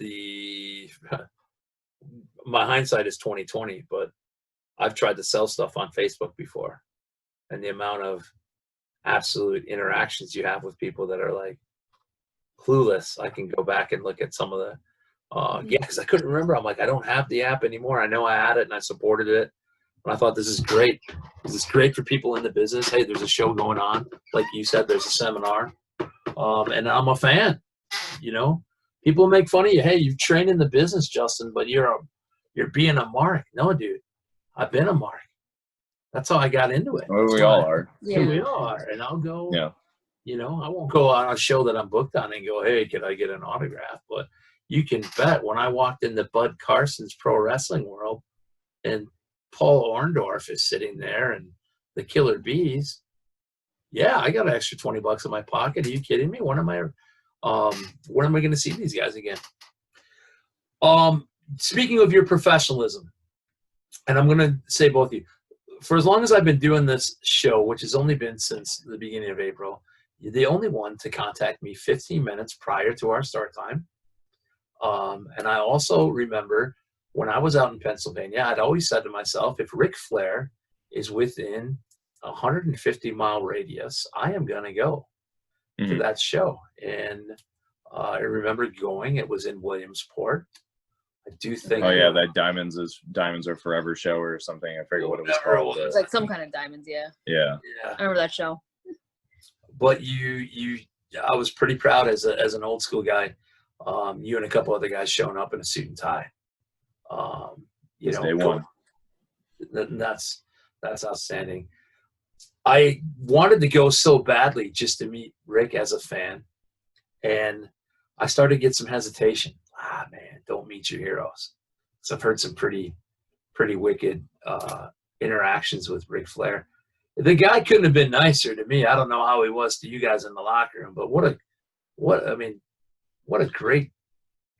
my hindsight is 2020, but I've tried to sell stuff on Facebook before, and the amount of absolute interactions you have with people that are like clueless. I can go back and look at some of the, because I couldn't remember. I'm like, I don't have the app anymore. I know I had it and I supported it. And I thought, this is great. This is great for people in the business. Hey, there's a show going on. Like you said, there's a seminar. And I'm a fan. You know, people make fun of you. Hey, you've trained in the business, Justin, but you're being a mark. No, dude, I've been a mark. That's how I got into it. Well, we all are. Yeah, we are. And I'll go, Yeah. you know, I won't go on a show that I'm booked on and go, hey, can I get an autograph? But you can bet when I walked into Bud Carson's pro wrestling world and Paul Orndorff is sitting there and the Killer Bees, yeah, I got an extra $20 in my pocket. Are you kidding me? When am I going to see these guys again? Speaking of your professionalism, and I'm going to say both of you, for as long as I've been doing this show, which has only been since the beginning of April, you're the only one to contact me 15 minutes prior to our start time. And I also remember when I was out in Pennsylvania, I'd always said to myself, if Ric Flair is within a 150-mile radius, I am going to go to that show. And I remember going. It was in Williamsport. I do think. Oh yeah, that Diamonds Are Forever show or something. I forget what it was called. It was like some kind of diamonds. Yeah. Yeah. I remember that show. But I was pretty proud as an old school guy. You and a couple other guys showing up in a suit and tie. You know, day one. That's outstanding. I wanted to go so badly just to meet Rick as a fan, and I started to get some hesitation. Man, don't meet your heroes. So I've heard some pretty wicked interactions with Ric Flair. The guy couldn't have been nicer to me. I don't know how he was to you guys in the locker room, but what a great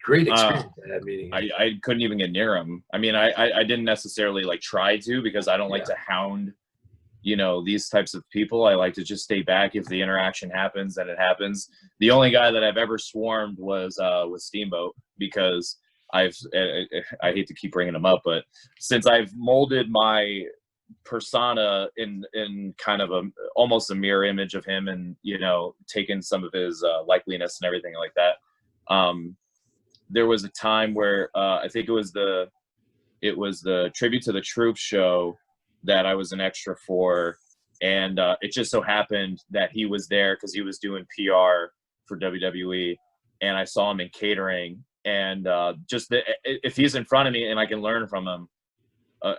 experience that meeting. I couldn't even get near him. I mean, I didn't necessarily like try to, because I don't like to hound, you know, these types of people. I like to just stay back. If the interaction happens, then it happens. The only guy that I've ever swarmed was Steamboat, because I hate to keep bringing him up, but since I've molded my persona in kind of almost a mirror image of him, and, you know, taken some of his likeliness and everything like that, there was a time where I think it was the Tribute to the Troops show that I was an extra for, and it just so happened that he was there because he was doing PR for WWE, and I saw him in catering, and if he's in front of me and I can learn from him,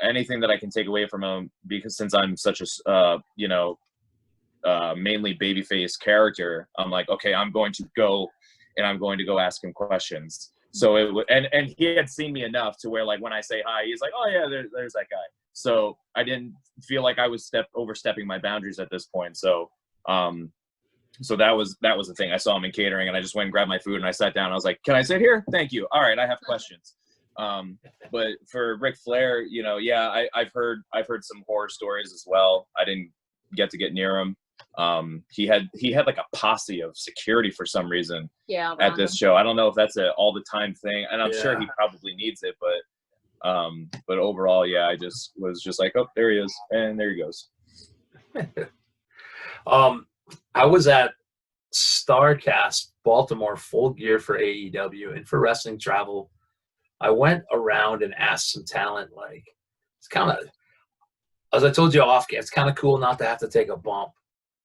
anything that I can take away from him, because since I'm such a mainly babyface character, I'm like, okay, I'm going to go ask him questions. So and he had seen me enough to where, like, when I say hi, he's like, oh yeah, there's that guy. So I didn't feel like I was overstepping my boundaries at this point. So so that was the thing. I saw him in catering, and I just went and grabbed my food and I sat down. I was like, can I sit here? Thank you. All right, I have questions. But for Ric Flair, you know, yeah, I've heard some horror stories as well. I didn't get near him. he had like a posse of security for some reason Yeah. at this show. I don't know if that's a all the time thing, and I'm sure Yeah. he probably needs it, but overall, yeah, I just was just like, oh, there he is, and there he goes. I was at Starcast Baltimore Full Gear for AEW and for Wrestling Travel. I went around and asked some talent, like, it's kind of, as I told you off, it's kind of cool not to have to take a bump.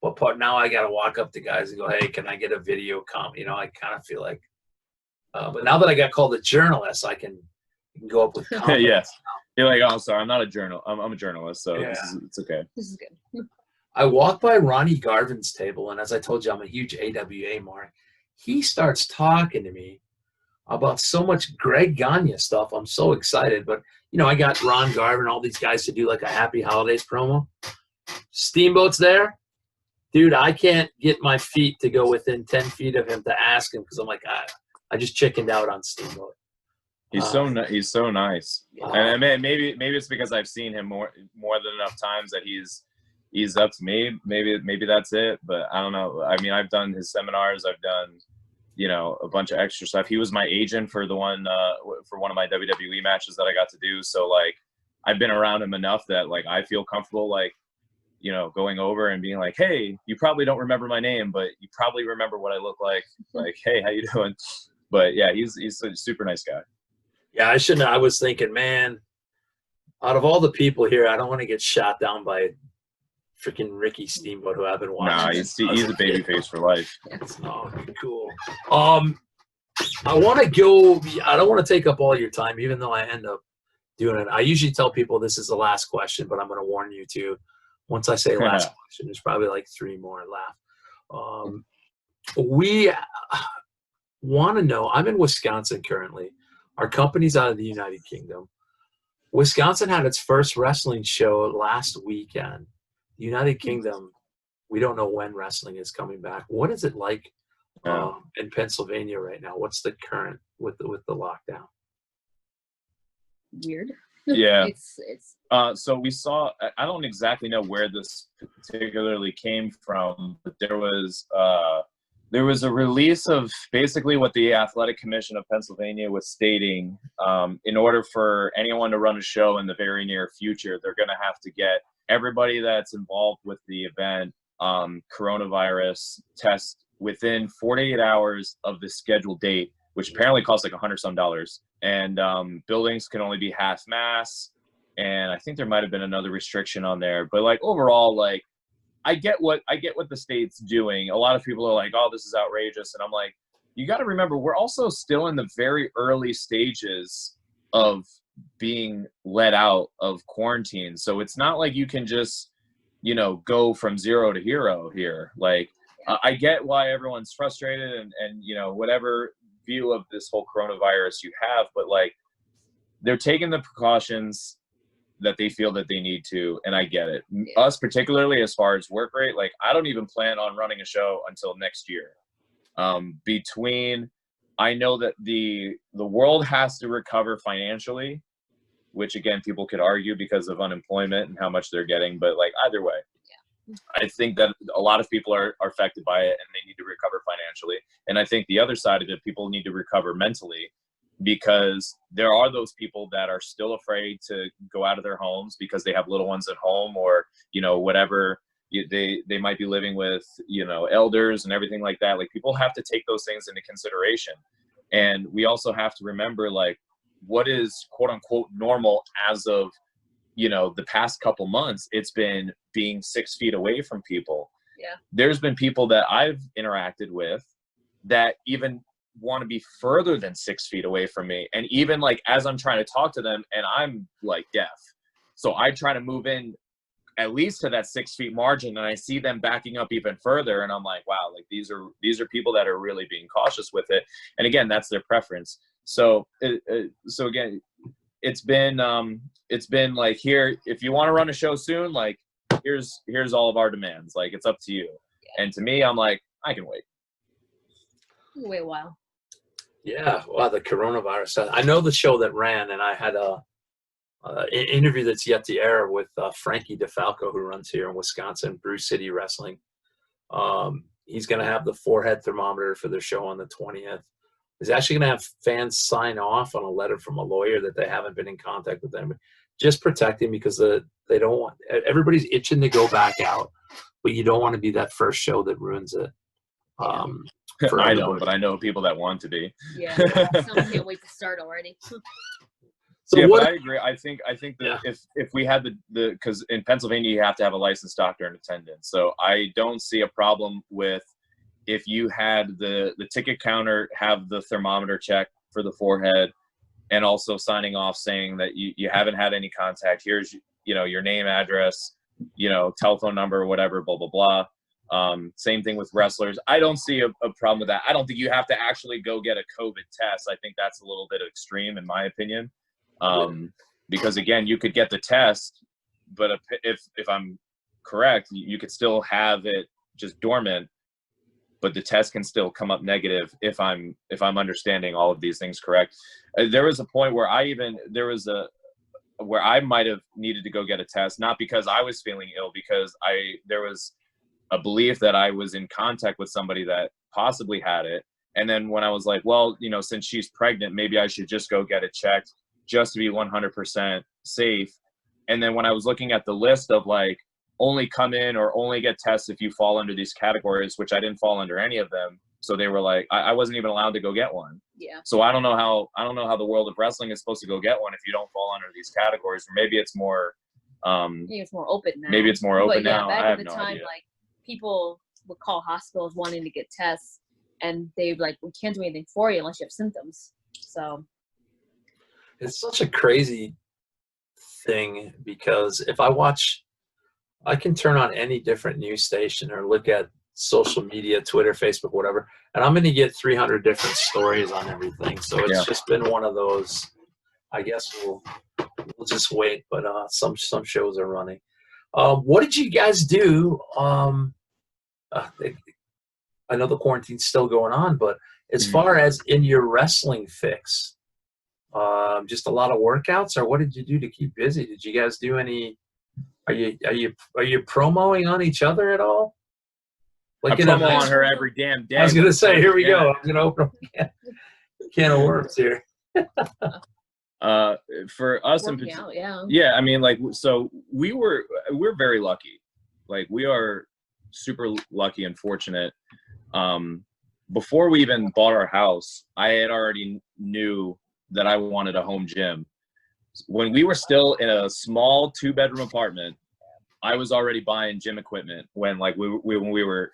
But now I got to walk up to guys and go, hey, can I get a video comp? You know, I kind of feel like, but now that I got called a journalist, I can go up with confidence. Yes. You're like, oh, sorry, I'm not a I'm a journalist, so Yeah. it's okay. This is good. I walked by Ronnie Garvin's table, and as I told you, I'm a huge AWA mark. He starts talking to me about so much Greg Gagne stuff. I'm so excited. But, you know, I got Ron Garvin, all these guys to do like a Happy Holidays promo. Steamboat's there. Dude, I can't get my feet to go within 10 feet of him to ask him because I'm like, I just chickened out on Steamboat. He's so nice. And maybe it's because I've seen him more than enough times that he's up to me. Maybe that's it, but I don't know. I mean, I've done his seminars. I've done, you know, a bunch of extra stuff. He was my agent for one of my WWE matches that I got to do. So like, I've been around him enough that like I feel comfortable, like, you know, going over and being like, hey, you probably don't remember my name, but you probably remember what I look like. Like, hey, how you doing? But yeah, he's a super nice guy. Yeah, I shouldn't. I was thinking, man, out of all the people here, I don't want to get shot down by freaking Ricky Steamboat, who I've been watching. Nah, he's a babyface for life. Oh, cool. I want to go. I don't want to take up all your time, even though I end up doing it. I usually tell people this is the last question, but I'm going to warn you too. Once I say last question, there's probably like 3 more left. We want to know. I'm in Wisconsin currently. Our company's out of the United Kingdom. Wisconsin had its first wrestling show last weekend. The United Kingdom, we don't know when wrestling is coming back. What is it like in Pennsylvania right now? What's the current with the lockdown? Weird. Yeah. It's so we saw, I don't exactly know where this particularly came from, but there was a release of basically what the Athletic Commission of Pennsylvania was stating. In order for anyone to run a show in the very near future, they're going to have to get everybody that's involved with the event coronavirus test within 48 hours of the scheduled date, which apparently costs like $100 some. And buildings can only be half mass. And I think there might have been another restriction on there. But like overall, like I get what the state's doing. A lot of people are like, oh, this is outrageous. And I'm like, you got to remember, we're also still in the very early stages of being let out of quarantine. So it's not like you can just, you know, go from 0 to hero here. Like, I get why everyone's frustrated and, you know, whatever view of this whole coronavirus you have, but like they're taking the precautions that they feel that they need to, and I get it. Us particularly, as far as work rate, like I don't even plan on running a show until next year. I know that the world has to recover financially, which again people could argue because of unemployment and how much they're getting, but like either way, I think that a lot of people are affected by it and they need to recover financially. And I think the other side of it, people need to recover mentally, because there are those people that are still afraid to go out of their homes because they have little ones at home, or, you know, whatever they might be living with, you know, elders and everything like that. Like people have to take those things into consideration. And we also have to remember, like, what is quote unquote normal as of, you know, the past couple months. It's been being 6 feet away from people. Yeah. There's been people that I've interacted with that even want to be further than 6 feet away from me. And even like, as I'm trying to talk to them, and I'm like deaf, so I try to move in at least to that 6 feet margin, and I see them backing up even further. And I'm like, wow, like these are people that are really being cautious with it. And again, that's their preference. So again, it's been like, here, if you want to run a show soon, like here's all of our demands. Like, it's up to you. And to me, I'm like, I can wait. Wait a while. Yeah, wow, the coronavirus. I know the show that ran, and I had an interview that's yet to air with Frankie DeFalco, who runs here in Wisconsin, Brew City Wrestling. He's going to have the forehead thermometer for their show on the 20th. He's actually going to have fans sign off on a letter from a lawyer that they haven't been in contact with them, just protecting, because they don't want, everybody's itching to go back out, but you don't want to be that first show that ruins it. I don't, but I know people that want to be. Yeah, some can't wait to start already. So yeah, what, but I agree. I think that if we had the because in Pennsylvania you have to have a licensed doctor in attendance, so I don't see a problem with if you had the ticket counter have the thermometer check for the forehead, and also signing off saying that you haven't had any contact. Here's your name, address, telephone number, whatever, blah blah blah. Same thing with wrestlers. I don't see a problem with that. I don't think you have to actually go get a COVID test. I think that's a little bit extreme in my opinion. Because again, you could get the test, but if I'm correct, you could still have it just dormant, but the test can still come up negative if I'm understanding all of these things correct. There was a point where where I might have needed to go get a test, not because I was feeling ill, because there was a belief that I was in contact with somebody that possibly had it. And then when I was like, well, since she's pregnant, maybe I should just go get it checked just to be 100% safe. And then when I was looking at the list of like only come in or only get tests if you fall under these categories, which I didn't fall under any of them. So they were like, I wasn't even allowed to go get one. Yeah. So I don't know how the world of wrestling is supposed to go get one if you don't fall under these categories. Or maybe it's more maybe it's more open now. Maybe it's more open now. Back I have at the no time, idea. like people would call hospitals wanting to get tests, and they'd be like, we can't do anything for you unless you have symptoms. So it's such a crazy thing, because if I can turn on any different news station or look at social media, Twitter, Facebook, whatever, and I'm going to get 300 different stories on everything. So it's just been one of those, I guess we'll just wait, but some shows are running. What did you guys do? I know the quarantine's still going on, but as far as in your wrestling fix, just a lot of workouts, or what did you do to keep busy? Did you guys do any? Are you promoing on each other at all? Like I promo on her every damn day. I was gonna say, here we go. I'm gonna open a can of worms here. For us in particular, yeah. I mean, like, so we're very lucky. Like, we are super lucky and fortunate. Before we even bought our house, I had already knew that I wanted a home gym. When we were still in a small 2-bedroom apartment, I was already buying gym equipment when we were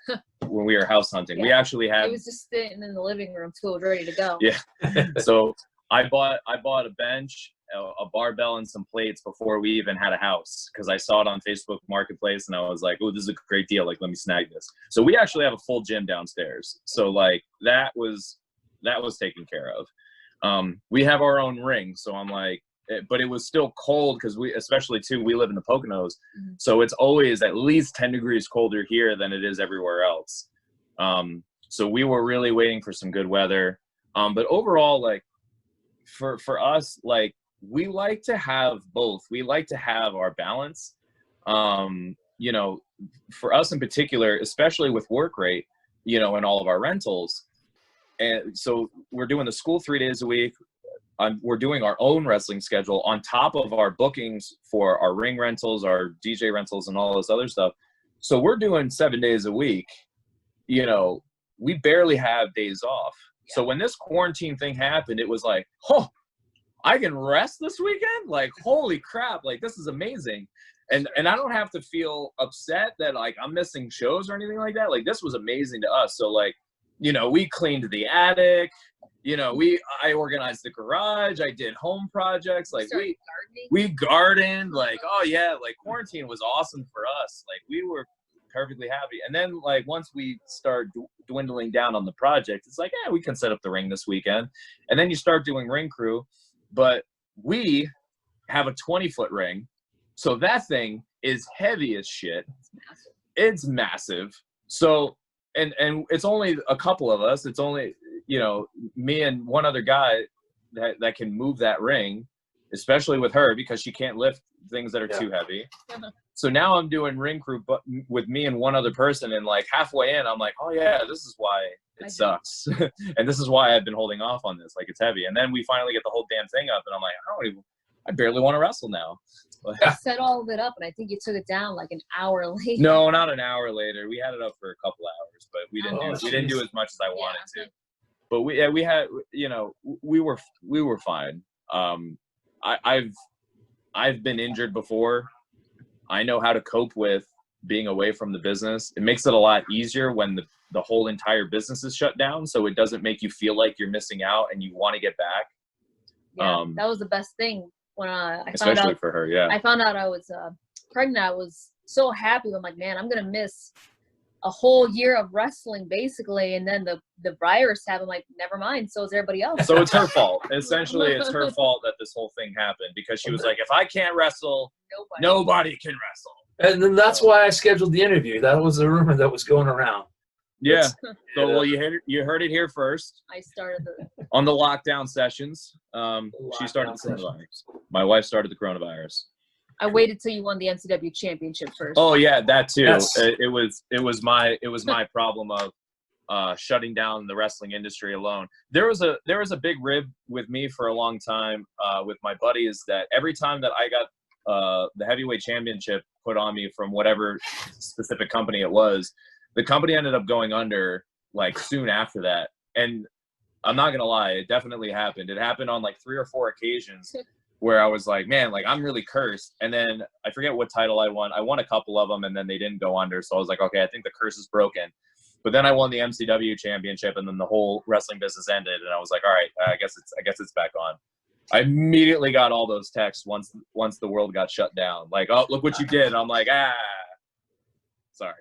house hunting. Yeah. We actually had. It was just sitting in the living room till it was ready to go. Yeah. So I bought a bench, a barbell, and some plates before we even had a house, because I saw it on Facebook Marketplace and I was like, oh, this is a great deal. Like, let me snag this. So we actually have a full gym downstairs. So like that was taken care of. We have our own ring, so I'm like, but it was still cold because we live in the Poconos. Mm-hmm. So it's always at least 10 degrees colder here than it is everywhere else. So we were really waiting for some good weather. But overall, like for us, like we like to have both. We like to have our balance. For us in particular, especially with Workrate, and all of our rentals. And so we're doing the school 3 days a week. We're doing our own wrestling schedule on top of our bookings for our ring rentals, our DJ rentals, and all this other stuff. So we're doing 7 days a week. We barely have days off. Yeah. So when this quarantine thing happened, it was like, oh, I can rest this weekend? Like, holy crap, like this is amazing. And I don't have to feel upset that like I'm missing shows or anything like that. Like, this was amazing to us. So like, we cleaned the attic. I organized the garage. I did home projects. Like we gardened. Like, oh yeah, like quarantine was awesome for us. Like we were perfectly happy. And then like once we start dwindling down on the project, it's like, yeah, we can set up the ring this weekend. And then you start doing ring crew. But we have a 20-foot ring, so that thing is heavy as shit. It's massive. So and it's only a couple of us. It's only me and one other guy that can move that ring, especially with her because she can't lift things that are too heavy. So now I'm doing ring crew, but with me and one other person, and like halfway in, I'm like, oh yeah, this is why it sucks, and this is why I've been holding off on this. Like it's heavy, and then we finally get the whole damn thing up, and I'm like, I barely want to wrestle now. I set all of it up, and I think you took it down like an hour later. No, not an hour later. We had it up for a couple hours, but we didn't do as much as I wanted to. But we had, we were fine. I've been injured before. I know how to cope with being away from the business. It makes it a lot easier when the whole entire business is shut down, so it doesn't make you feel like you're missing out and you want to get back. Yeah, that was the best thing when I especially found out for her. Yeah, I found out I was pregnant. I was so happy. I'm like, man, I'm gonna miss a whole year of wrestling basically, and then the virus happened. I'm like, never mind. So is everybody else. So it's her fault. Essentially, it's her fault that this whole thing happened, because she was like, if I can't wrestle, nobody can wrestle. And then that's why I scheduled the interview. That was a rumor that was going around. Yeah. So well, you heard it here first. I started on the lockdown sessions. She started the coronavirus. My wife started the coronavirus. I waited till you won the NCW championship first. Oh yeah, that too. Yes. It was my problem of shutting down the wrestling industry alone. There was a big rib with me for a long time with my buddies, that every time that I got the heavyweight championship put on me from whatever specific company it was, the company ended up going under like soon after that. And I'm not gonna lie, it definitely happened. It happened on like 3 or 4 occasions where I was like, man, like I'm really cursed. And then I forget what title I won. I won a couple of them, and then they didn't go under. So I was like, okay, I think the curse is broken. But then I won the MCW championship, and then the whole wrestling business ended. And I was like, all right, I guess it's back on. I immediately got all those texts once the world got shut down. Like, oh, look what you did. And I'm like, sorry.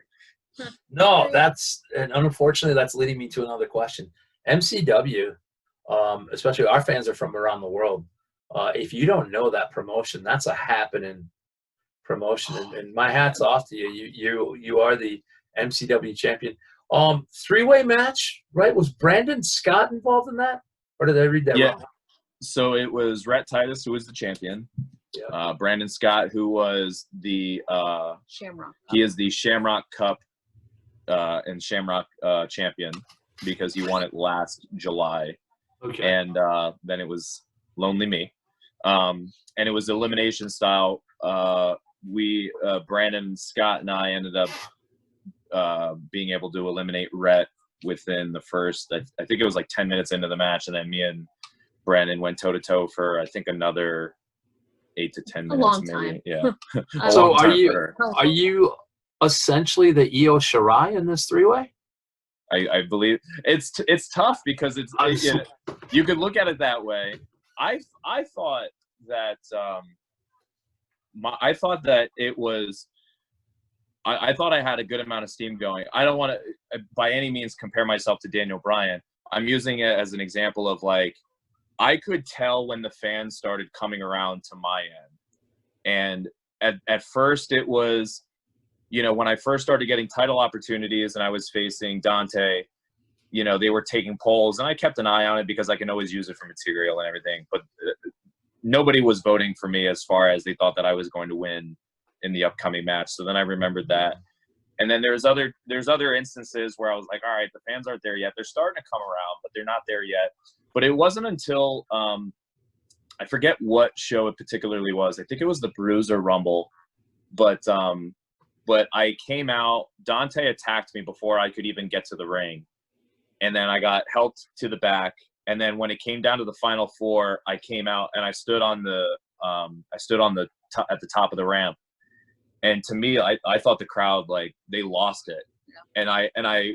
No, and unfortunately, that's leading me to another question. MCW, especially our fans are from around the world. If you don't know that promotion, that's a happening promotion. And my hat's off to you. You are the MCW champion. 3-way match, right? Was Brandon Scott involved in that? Or did I read that wrong? So it was Rhett Titus, who was the champion. Yeah. Brandon Scott, who was the Shamrock. He is the Shamrock Cup and Shamrock champion, because he won it last July. Okay. And then it was Lonely Me. And it was elimination style. Brandon Scott and I ended up being able to eliminate Rhett within the first, I think it was like 10 minutes into the match. And then me and Brandon went toe to toe for, I think, another 8 to 10 minutes. A long maybe. time. Yeah. So are you essentially the Io Shirai in this 3-way? I believe it's tough, because you could look at it that way. I thought that it was. I thought I had a good amount of steam going. I don't want to by any means compare myself to Daniel Bryan. I'm using it as an example of, like, I could tell when the fans started coming around to my end. And at first it was, when I first started getting title opportunities and I was facing Dante, they were taking polls, and I kept an eye on it because I can always use it for material and everything. But nobody was voting for me as far as they thought that I was going to win in the upcoming match. So then I remembered that. And then there's other instances where I was like, all right, the fans aren't there yet. They're starting to come around, but they're not there yet. But it wasn't until I forget what show it particularly was. I think it was the Bruiser Rumble. But I came out, Dante attacked me before I could even get to the ring. And then I got helped to the back. And then when it came down to the final 4, I came out and I stood on at the top of the ramp. And to me, I thought the crowd, like, they lost it. Yeah. And I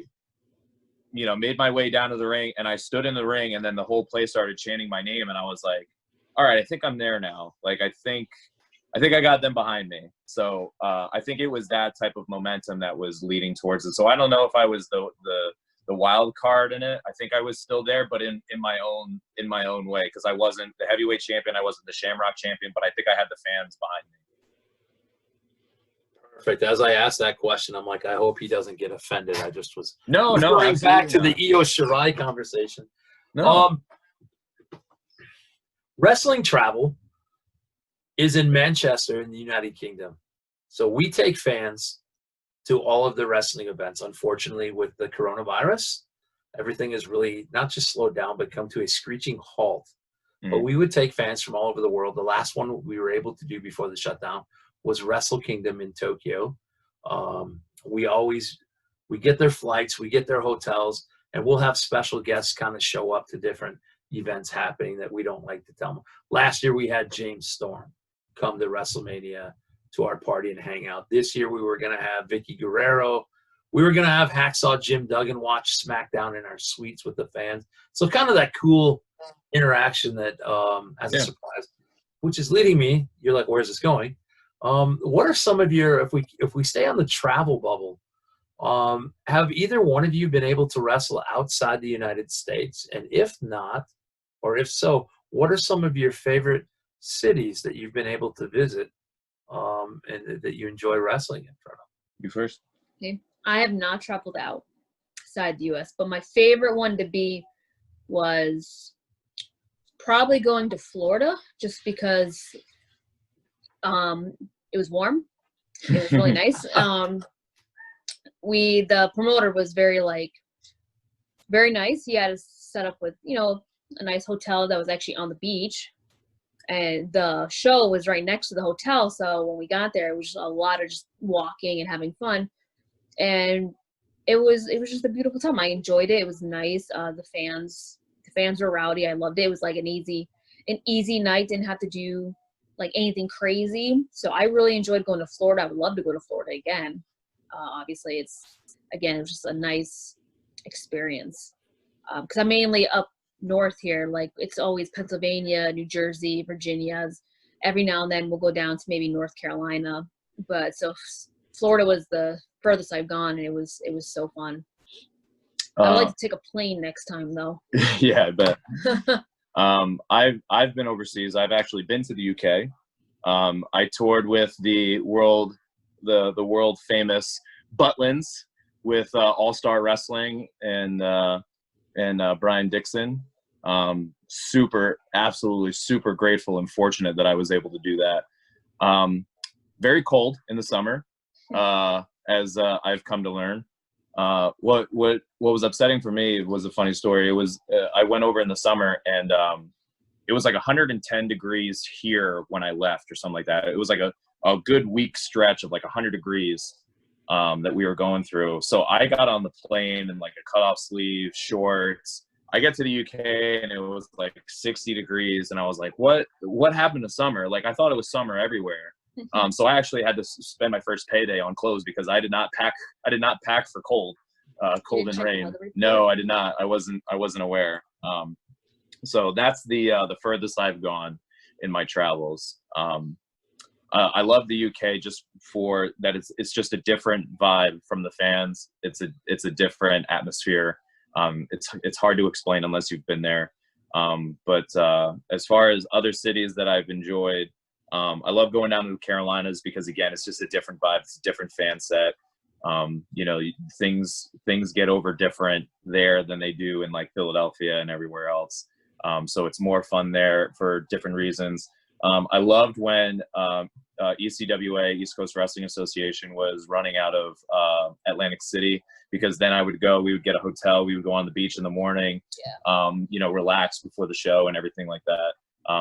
made my way down to the ring, and I stood in the ring, and then the whole place started chanting my name, and I was like, all right, I think I'm there now. Like, I think I got them behind me. So I think it was that type of momentum that was leading towards it. So I don't know if I was the wild card in it. I think I was still there, but in my own way, because I wasn't the heavyweight champion, I wasn't the Shamrock champion, but I think I had the fans behind me. Perfect. As I asked that question, I'm like, I hope he doesn't get offended. I just was going back to the Io Shirai conversation. No. Wrestling travel is in Manchester in the United Kingdom. So we take fans to all of the wrestling events. Unfortunately, with the coronavirus, everything is really not just slowed down, but come to a screeching halt. But we would take fans from all over the world. The last one we were able to do before the shutdown was Wrestle Kingdom in Tokyo. We get their flights, we get their hotels, and we'll have special guests kind of show up to different events happening that we don't like to tell them. Last year we had James Storm come to WrestleMania to our party and hang out. This year we were going to have Vicky Guerrero. We were going to have Hacksaw Jim Duggan watch SmackDown in our suites with the fans. So kind of that cool interaction that as a surprise, which is leading me, you're like, where's this going? What are some of your, if we stay on the travel bubble, have either one of you been able to wrestle outside the United States? And if not, or if so, what are some of your favorite cities that you've been able to visit and that you enjoy wrestling in front of? You first. Okay. I have not traveled outside the U.S., but my favorite one to be was probably going to Florida, just because it was warm. It was really nice. The promoter was very nice. He had us set up with, a nice hotel that was actually on the beach. And the show was right next to the hotel. So when we got there, it was just a lot of just walking and having fun. And it was just a beautiful time. I enjoyed it. It was nice. The fans were rowdy. I loved it. It was like an easy night. Didn't have to do like anything crazy. So I really enjoyed going to Florida. I would love to go to Florida again. Obviously it was just a nice experience. Because I'm mainly up north here. Like it's always Pennsylvania, New Jersey, Virginia. Every now and then we'll go down to maybe North Carolina. But so Florida was the furthest I've gone, and it was so fun. I'd like to take a plane next time though. Yeah, I bet. I've been overseas. I've actually been to the UK. I toured with the world famous Butlins with All Star Wrestling and Brian Dixon. Absolutely super grateful and fortunate that I was able to do that. Very cold in the summer, as I've come to learn. What was upsetting for me was a funny story. It was I went over in the summer, and it was like 110 degrees here when I left or something like that. It was like a good week stretch of like 100 degrees that we were going through. So I got on the plane in like a cutoff sleeve, shorts. I get to the UK and it was like 60 degrees, and I was like, what happened to summer? Like I thought it was summer everywhere. So I actually had to spend my first payday on clothes because I did not pack for cold and rain. No, I did not. I wasn't aware. So that's the furthest I've gone in my travels. I love the UK just for that. It's just a different vibe from the fans. It's a different atmosphere. It's hard to explain unless you've been there. But as far as other cities that I've enjoyed, I love going down to the Carolinas because again, it's just a different vibe. It's a different fan set. Things get over different there than they do in like Philadelphia and everywhere else. So it's more fun there for different reasons. I loved when ECWA, East Coast Wrestling Association, was running out of Atlantic City, because then we would get a hotel, we would go on the beach in the morning, relax before the show and everything like that.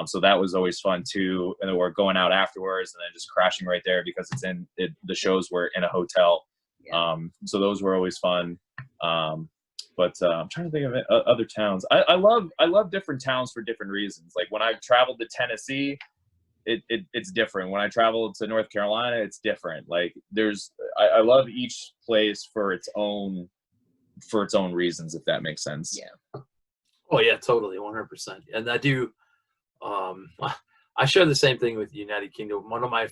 So that was always fun too. And then we're going out afterwards and then just crashing right there because the shows were in a hotel. Yeah. So those were always fun. But I'm trying to think of other towns. I love different towns for different reasons. Like when I traveled to Tennessee, it's different. When I traveled to North Carolina, it's different. Like I love each place for its own reasons, if that makes sense. Yeah. Oh yeah, totally, 100%. And I do. I share the same thing with the United Kingdom. One of my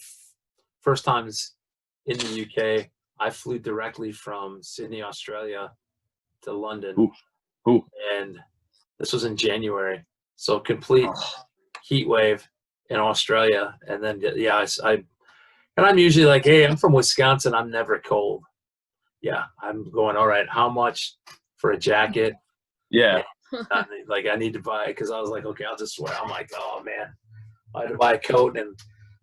first times in the UK, I flew directly from Sydney, Australia, to London. Ooh. And this was in January, so complete heat wave in Australia. And then I'm usually like, hey, I'm from Wisconsin, I'm never cold. Yeah, I'm going, all right, how much for a jacket? Yeah. I need to buy it, because I was like, okay, I'll just wear. I'm like, oh man, I had to buy a coat, and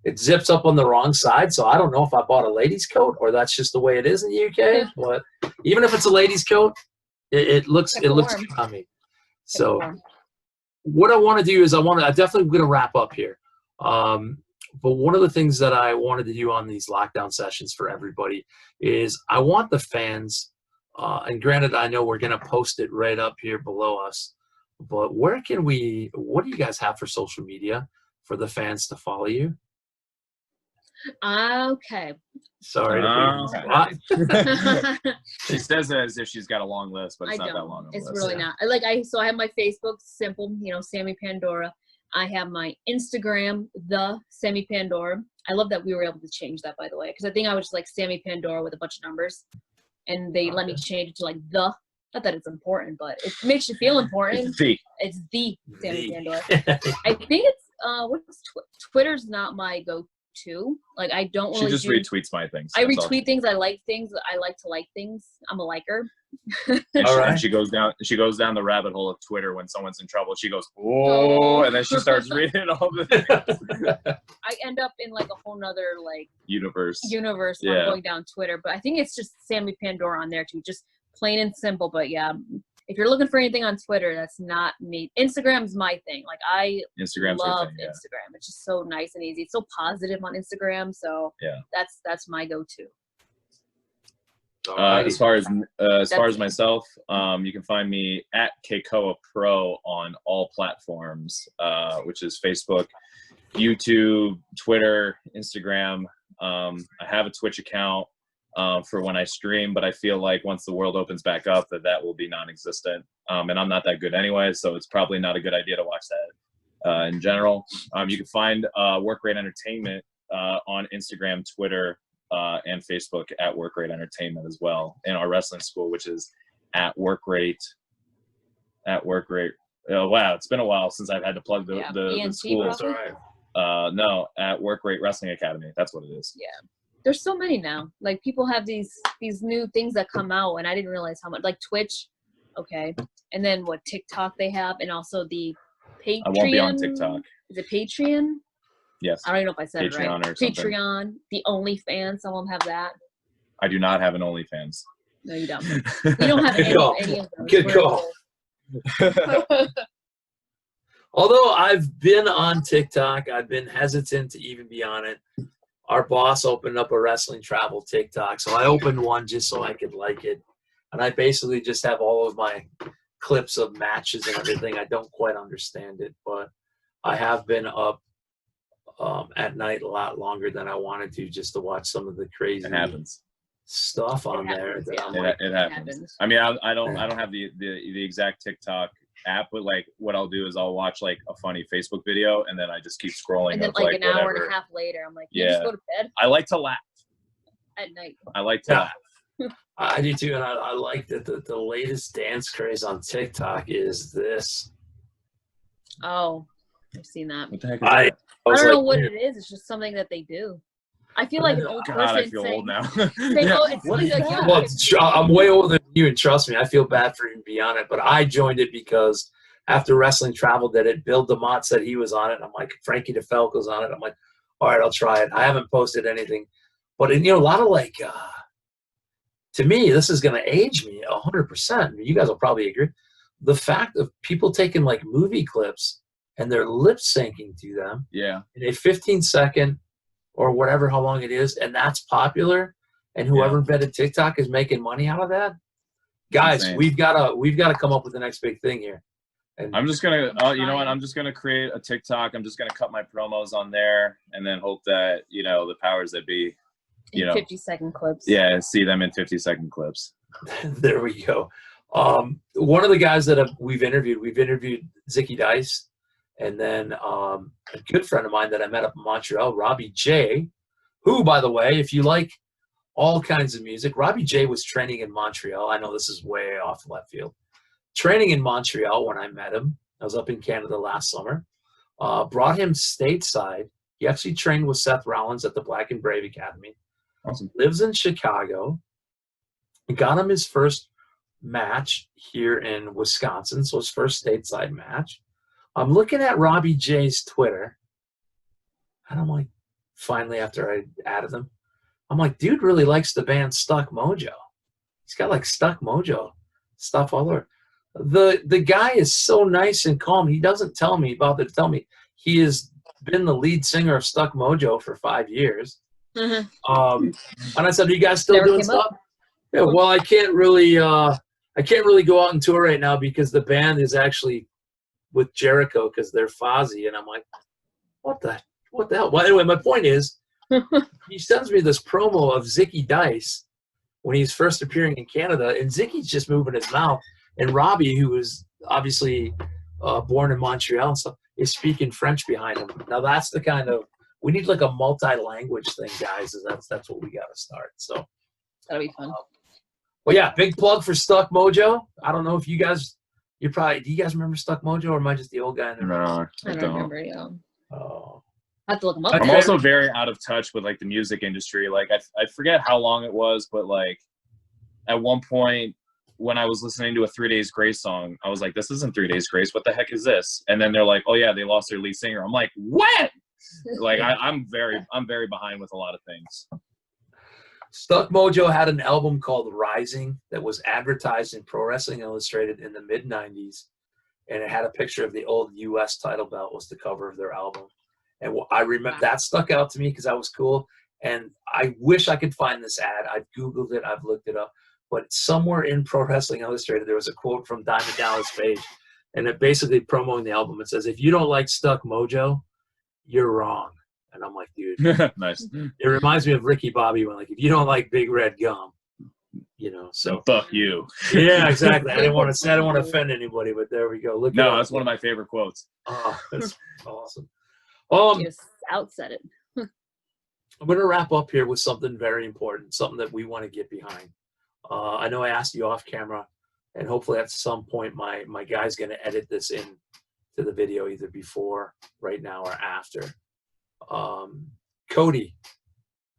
it zips up on the wrong side. So I don't know if I bought a ladies coat or that's just the way it is in the UK. But even if it's a ladies coat, it looks good on me. So what I want to do is I definitely going to wrap up here. But one of the things that I wanted to do on these lockdown sessions for everybody is I want the fans, and granted, I know we're going to post it right up here below us, but what do you guys have for social media for the fans to follow you? Okay. Sorry. She says it as if she's got a long list, but it's not that long. It's really not. So I have my Facebook, simple, Sammi Pandora. I have my Instagram, the Sammi Pandora. I love that we were able to change that, by the way, because I think I was just like Sammi Pandora with a bunch of numbers, and they let me change it to like the. Not that it's important, but it makes you feel important. It's the Sammi Pandora. I think it's Twitter's not my go-to. Like I don't really. She just retweets my things. I retweet things. I like things. I like to like things. I'm a liker. And she goes down the rabbit hole of Twitter when someone's in trouble. She goes, oh, and then she starts reading all the things. I end up in like a whole nother like universe when I'm going down Twitter. But I think it's just Sammi Pandora on there too, just plain and simple. But yeah, if you're looking for anything on Twitter, that's not me. Instagram's my thing. Like I love Instagram. It's just so nice and easy. It's so positive on Instagram. So that's my go-to. As far as myself, you can find me at Kekoa Pro on all platforms, which is Facebook, YouTube, Twitter, Instagram. I have a Twitch account for when I stream, but I feel like once the world opens back up, that will be non-existent. And I'm not that good anyway, so it's probably not a good idea to watch that in general. You can find Workrate Entertainment on Instagram, Twitter, and Facebook at Workrate Entertainment as well, in our wrestling school, which is at Workrate. Wow, it's been a while since I've had to plug the school. No, at Workrate Wrestling Academy. That's what it is. Yeah, there's so many now. Like people have these new things that come out, and I didn't realize how much. Like Twitch, okay, and then what TikTok they have, and also the Patreon. I won't be on TikTok. Is it Patreon? Yes. I don't even know if I said Patreon it right. Or something. Patreon, the OnlyFans. Some of them have that. I do not have an OnlyFans. No, you don't. You don't have any of those. Good call. Although I've been on TikTok, I've been hesitant to even be on it. Our boss opened up a wrestling travel TikTok, so I opened one just so I could like it. And I basically just have all of my clips of matches and everything. I don't quite understand it, but I have been up at night a lot longer than I wanted to, just to watch some of the crazy stuff on there. It happens. I mean, I don't have the exact TikTok app, but like what I'll do is I'll watch like a funny Facebook video and then I just keep scrolling. And then like an hour and a half later, I'm like, just go to bed. I like to laugh at night. I like to laugh. I do too, and I like that the latest dance craze on TikTok is this. Oh, I've seen that. What the heck is that? I don't know what it is. It's just something that they do. I feel like an old person. I feel old now. Well, I'm way older than you, and trust me, I feel bad for even being on it. But I joined it because after Wrestling Travel did it, Bill DeMott said he was on it. I'm like, Frankie DeFalco's on it. I'm like, all right, I'll try it. I haven't posted anything, but a lot of like, to me, this is going to age me 100%. You guys will probably agree. The fact of people taking like movie clips and they're lip syncing to them, in a 15-second or whatever, how long it is, and that's popular, and whoever invented TikTok is making money out of that. Guys, we've got to come up with the next big thing here. And I'm just gonna, you know what? I'm just gonna create a TikTok. I'm just gonna cut my promos on there, and then hope that the powers that be, 50-second clips. Yeah, see them in 50-second clips. There we go. One of the guys that we've interviewed Zicky Dice. And then a good friend of mine that I met up in Montreal, Robbie J, who, by the way, if you like all kinds of music, Robbie J was training in Montreal. I know this is way off left field. Training in Montreal when I met him. I was up in Canada last summer. Brought him stateside. He actually trained with Seth Rollins at the Black and Brave Academy. Awesome. Lives in Chicago. Got him his first match here in Wisconsin, so his first stateside match. I'm looking at Robbie J's Twitter, and I'm like, finally after I added them. I'm like, dude really likes the band Stuck Mojo. He's got like Stuck Mojo stuff all over. The guy is so nice and calm. He doesn't tell me he has been the lead singer of Stuck Mojo for 5 years. And I said, "Are you guys still Never doing came stuff?" up. Yeah. Well, I can't really go out and tour right now because the band is actually with Jericho because they're Fozzy, and I'm like, what the hell? Well, anyway, my point is, he sends me this promo of Zicky Dice when he's first appearing in Canada, and Zicky's just moving his mouth, and Robbie, who is obviously born in Montreal and stuff, is speaking French behind him. Now that's the kind of, we need like a multi-language thing, guys. That's what we got to start. So That'll be fun. well, yeah, big plug for Stuck Mojo. I don't know if do you guys remember Stuck Mojo, or am I just the old guy in the room? No, I don't remember. Yeah. Oh. I have to look them up. I'm also very out of touch with like the music industry. Like I forget how long it was, but like at one point when I was listening to a 3 Days Grace song, I was like, this isn't 3 Days Grace. What the heck is this? And then they're like, oh yeah, they lost their lead singer. I'm like, what? Like I'm very behind with a lot of things. Stuck Mojo had an album called Rising that was advertised in Pro Wrestling Illustrated in the mid-90s, and it had a picture of the old U.S. title belt was the cover of their album. And I remember that stuck out to me because that was cool. And I wish I could find this ad. I've Googled it. I've looked it up. But somewhere in Pro Wrestling Illustrated, there was a quote from Diamond Dallas Page, and it basically promoting the album. It says, if you don't like Stuck Mojo, you're wrong. And I'm like, dude. Nice. It reminds me of Ricky Bobby when, like, if you don't like Big Red Gum, you know, so. Fuck you. Yeah, exactly. I didn't want to offend anybody, but there we go. Look. No, that's one of my favorite quotes. Oh, that's awesome. Just outset it. I'm going to wrap up here with something very important, something that we want to get behind. I know I asked you off camera, and hopefully at some point my guy's going to edit this in to the video either before, right now, or after. Cody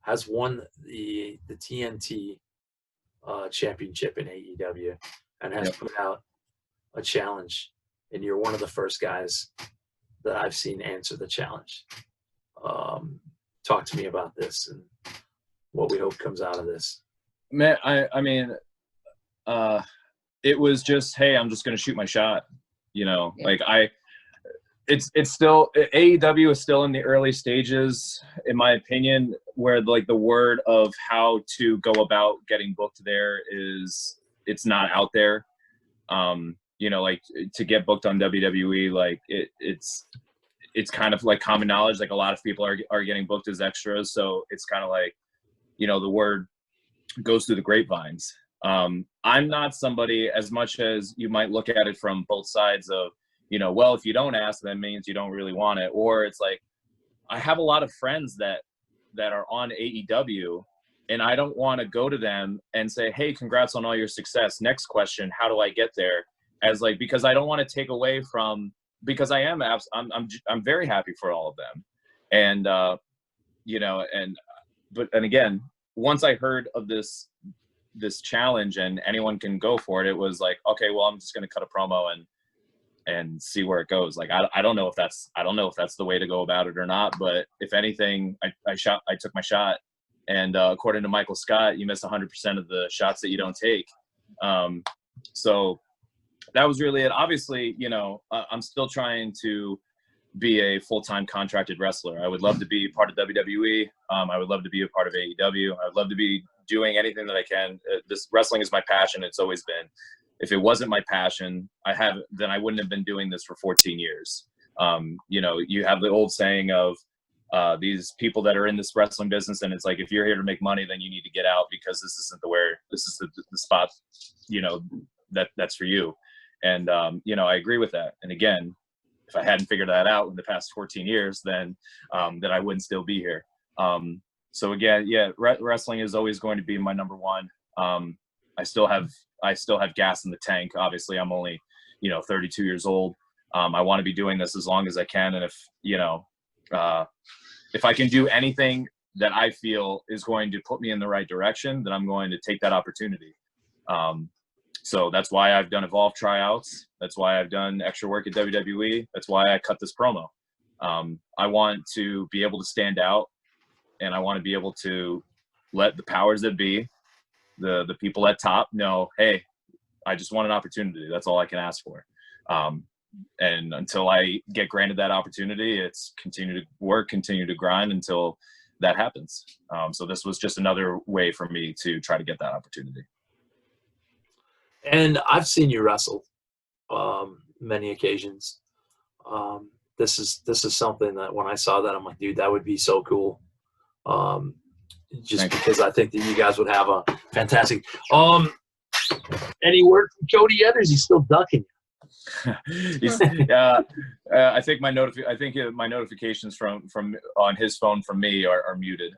has won the TNT championship in AEW and has put out a challenge, and you're one of the first guys that I've seen answer the challenge. Talk to me about this and what we hope comes out of this. Man, I mean, it was just, hey, I'm just going to shoot my shot. You know, like it's still, AEW is still in the early stages, in my opinion, where like the word of how to go about getting booked there it's not out there. You know, like to get booked on WWE, like it's kind of like common knowledge. Like a lot of people are getting booked as extras. So it's kind of like, you know, the word goes through the grapevines. I'm not somebody, as much as you might look at it from both sides of, you know, well, if you don't ask, that means you don't really want it. Or it's like, I have a lot of friends that are on AEW, and I don't want to go to them and say, hey, congrats on all your success. Next question, how do I get there? As like, because I don't want to take away from, because I'm very happy for all of them. And, you know, and again, once I heard of this challenge and anyone can go for it, it was like, okay, well, I'm just going to cut a promo and see where it goes. Like, I don't know if that's the way to go about it or not, but if anything, I took my shot. And according to Michael Scott, you miss 100% of the shots that you don't take. So that was really it. Obviously, you know, I'm still trying to be a full-time contracted wrestler. I would love to be part of WWE. I would love to be a part of AEW. I would love to be doing anything that I can. This wrestling is my passion. It's always been. If it wasn't my passion, then I wouldn't have been doing this for 14 years. You know, you have the old saying of these people that are in this wrestling business, and it's like, if you're here to make money, then you need to get out, because this isn't the spot, you know, that's for you. And you know, I agree with that. And again, if I hadn't figured that out in the past 14 years, then I wouldn't still be here. So again, yeah, wrestling is always going to be my number one. I still have gas in the tank. Obviously, I'm only, you know, 32 years old. I want to be doing this as long as I can. And if, you know, if I can do anything that I feel is going to put me in the right direction, then I'm going to take that opportunity. So that's why I've done Evolve tryouts. That's why I've done extra work at WWE. That's why I cut this promo. I want to be able to stand out and I want to be able to let the powers that be, the people at top, know, hey, I just want an opportunity. That's all I can ask for. And until I get granted that opportunity, it's continue to work, continue to grind until that happens. So this was just another way for me to try to get that opportunity. And I've seen you wrestle many occasions. This is something that when I saw that, I'm like, dude, that would be so cool. Just because I think that you guys would have a fantastic. Any word from Cody yet, or is he still ducking? I think my notifications from on his phone from me are muted.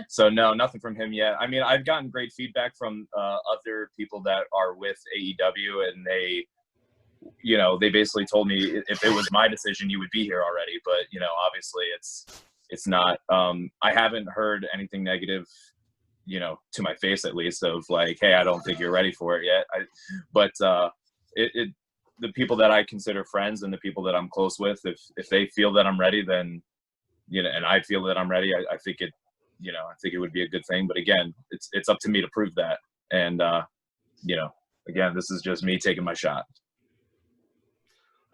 So no, nothing from him yet. I mean, I've gotten great feedback from other people that are with AEW, and they basically told me if it was my decision, you would be here already. But obviously it's not. I haven't heard anything negative, to my face at least, of like, hey, I don't think you're ready for it yet. But the people that I consider friends and the people that I'm close with, if they feel that I'm ready, then, and I feel that I'm ready, I think it, I think it would be a good thing. But again, it's up to me to prove that. And, again, this is just me taking my shot.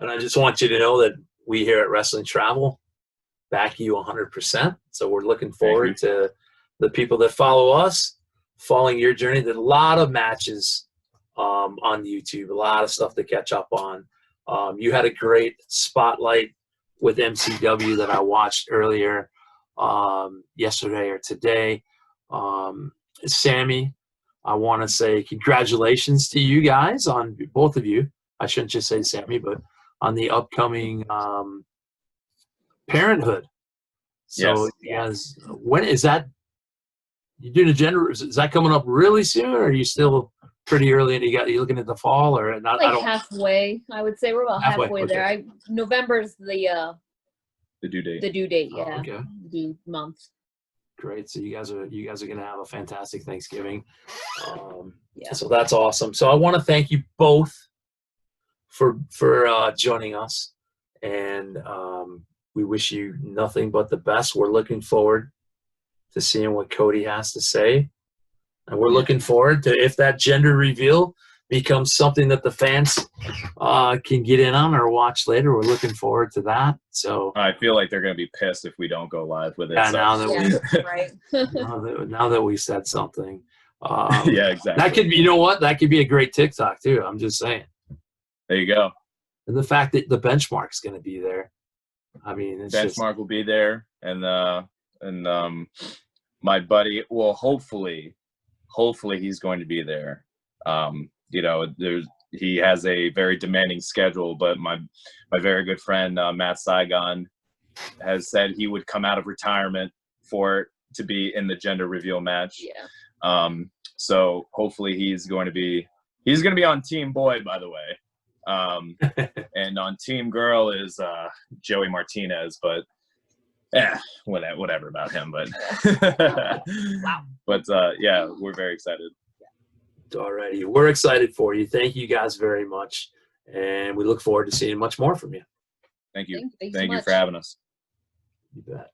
And I just want you to know that we here at Wrestling Travel back you 100%. So we're looking forward to the people that follow us, following your journey. There's a lot of matches on YouTube, a lot of stuff to catch up on. You had a great spotlight with MCW that I watched earlier yesterday or today. Sammy, I want to say congratulations to you guys, on both of you. I shouldn't just say Sammy, but on the upcoming parenthood. So yes. When is that? You doing a gender? Is that coming up really soon, or are you still pretty early and you looking at the fall, or not? Like halfway, I would say we're about halfway there. Okay. November's the due date. The due date, yeah. Oh, okay. The month. Great. So you guys are gonna have a fantastic Thanksgiving. Yeah. So that's awesome. So I want to thank you both for joining us, and we wish you nothing but the best. We're looking forward to seeing what Cody has to say. And we're looking forward to if that gender reveal becomes something that the fans can get in on or watch later. We're looking forward to that. So I feel like they're going to be pissed if we don't go live with it. Yeah, so. now that we said something. Yeah, exactly. That could be, you know what? That could be a great TikTok too. I'm just saying. There you go. And the fact that the benchmark's going to be there. I mean, it's benchmark will be there, and my buddy, well, hopefully he's going to be there. He has a very demanding schedule, but my very good friend Matt Saigon has said he would come out of retirement for it to be in the gender reveal match. Yeah. So hopefully he's going to be on Team Boy, by the way. And on Team Girl is Joey Martinez, but whatever about him. But Wow. But yeah, we're very excited. Alrighty, we're excited for you. Thank you guys very much, and we look forward to seeing much more from you. Thank you. Thank you so Thank you much. for having us. You bet.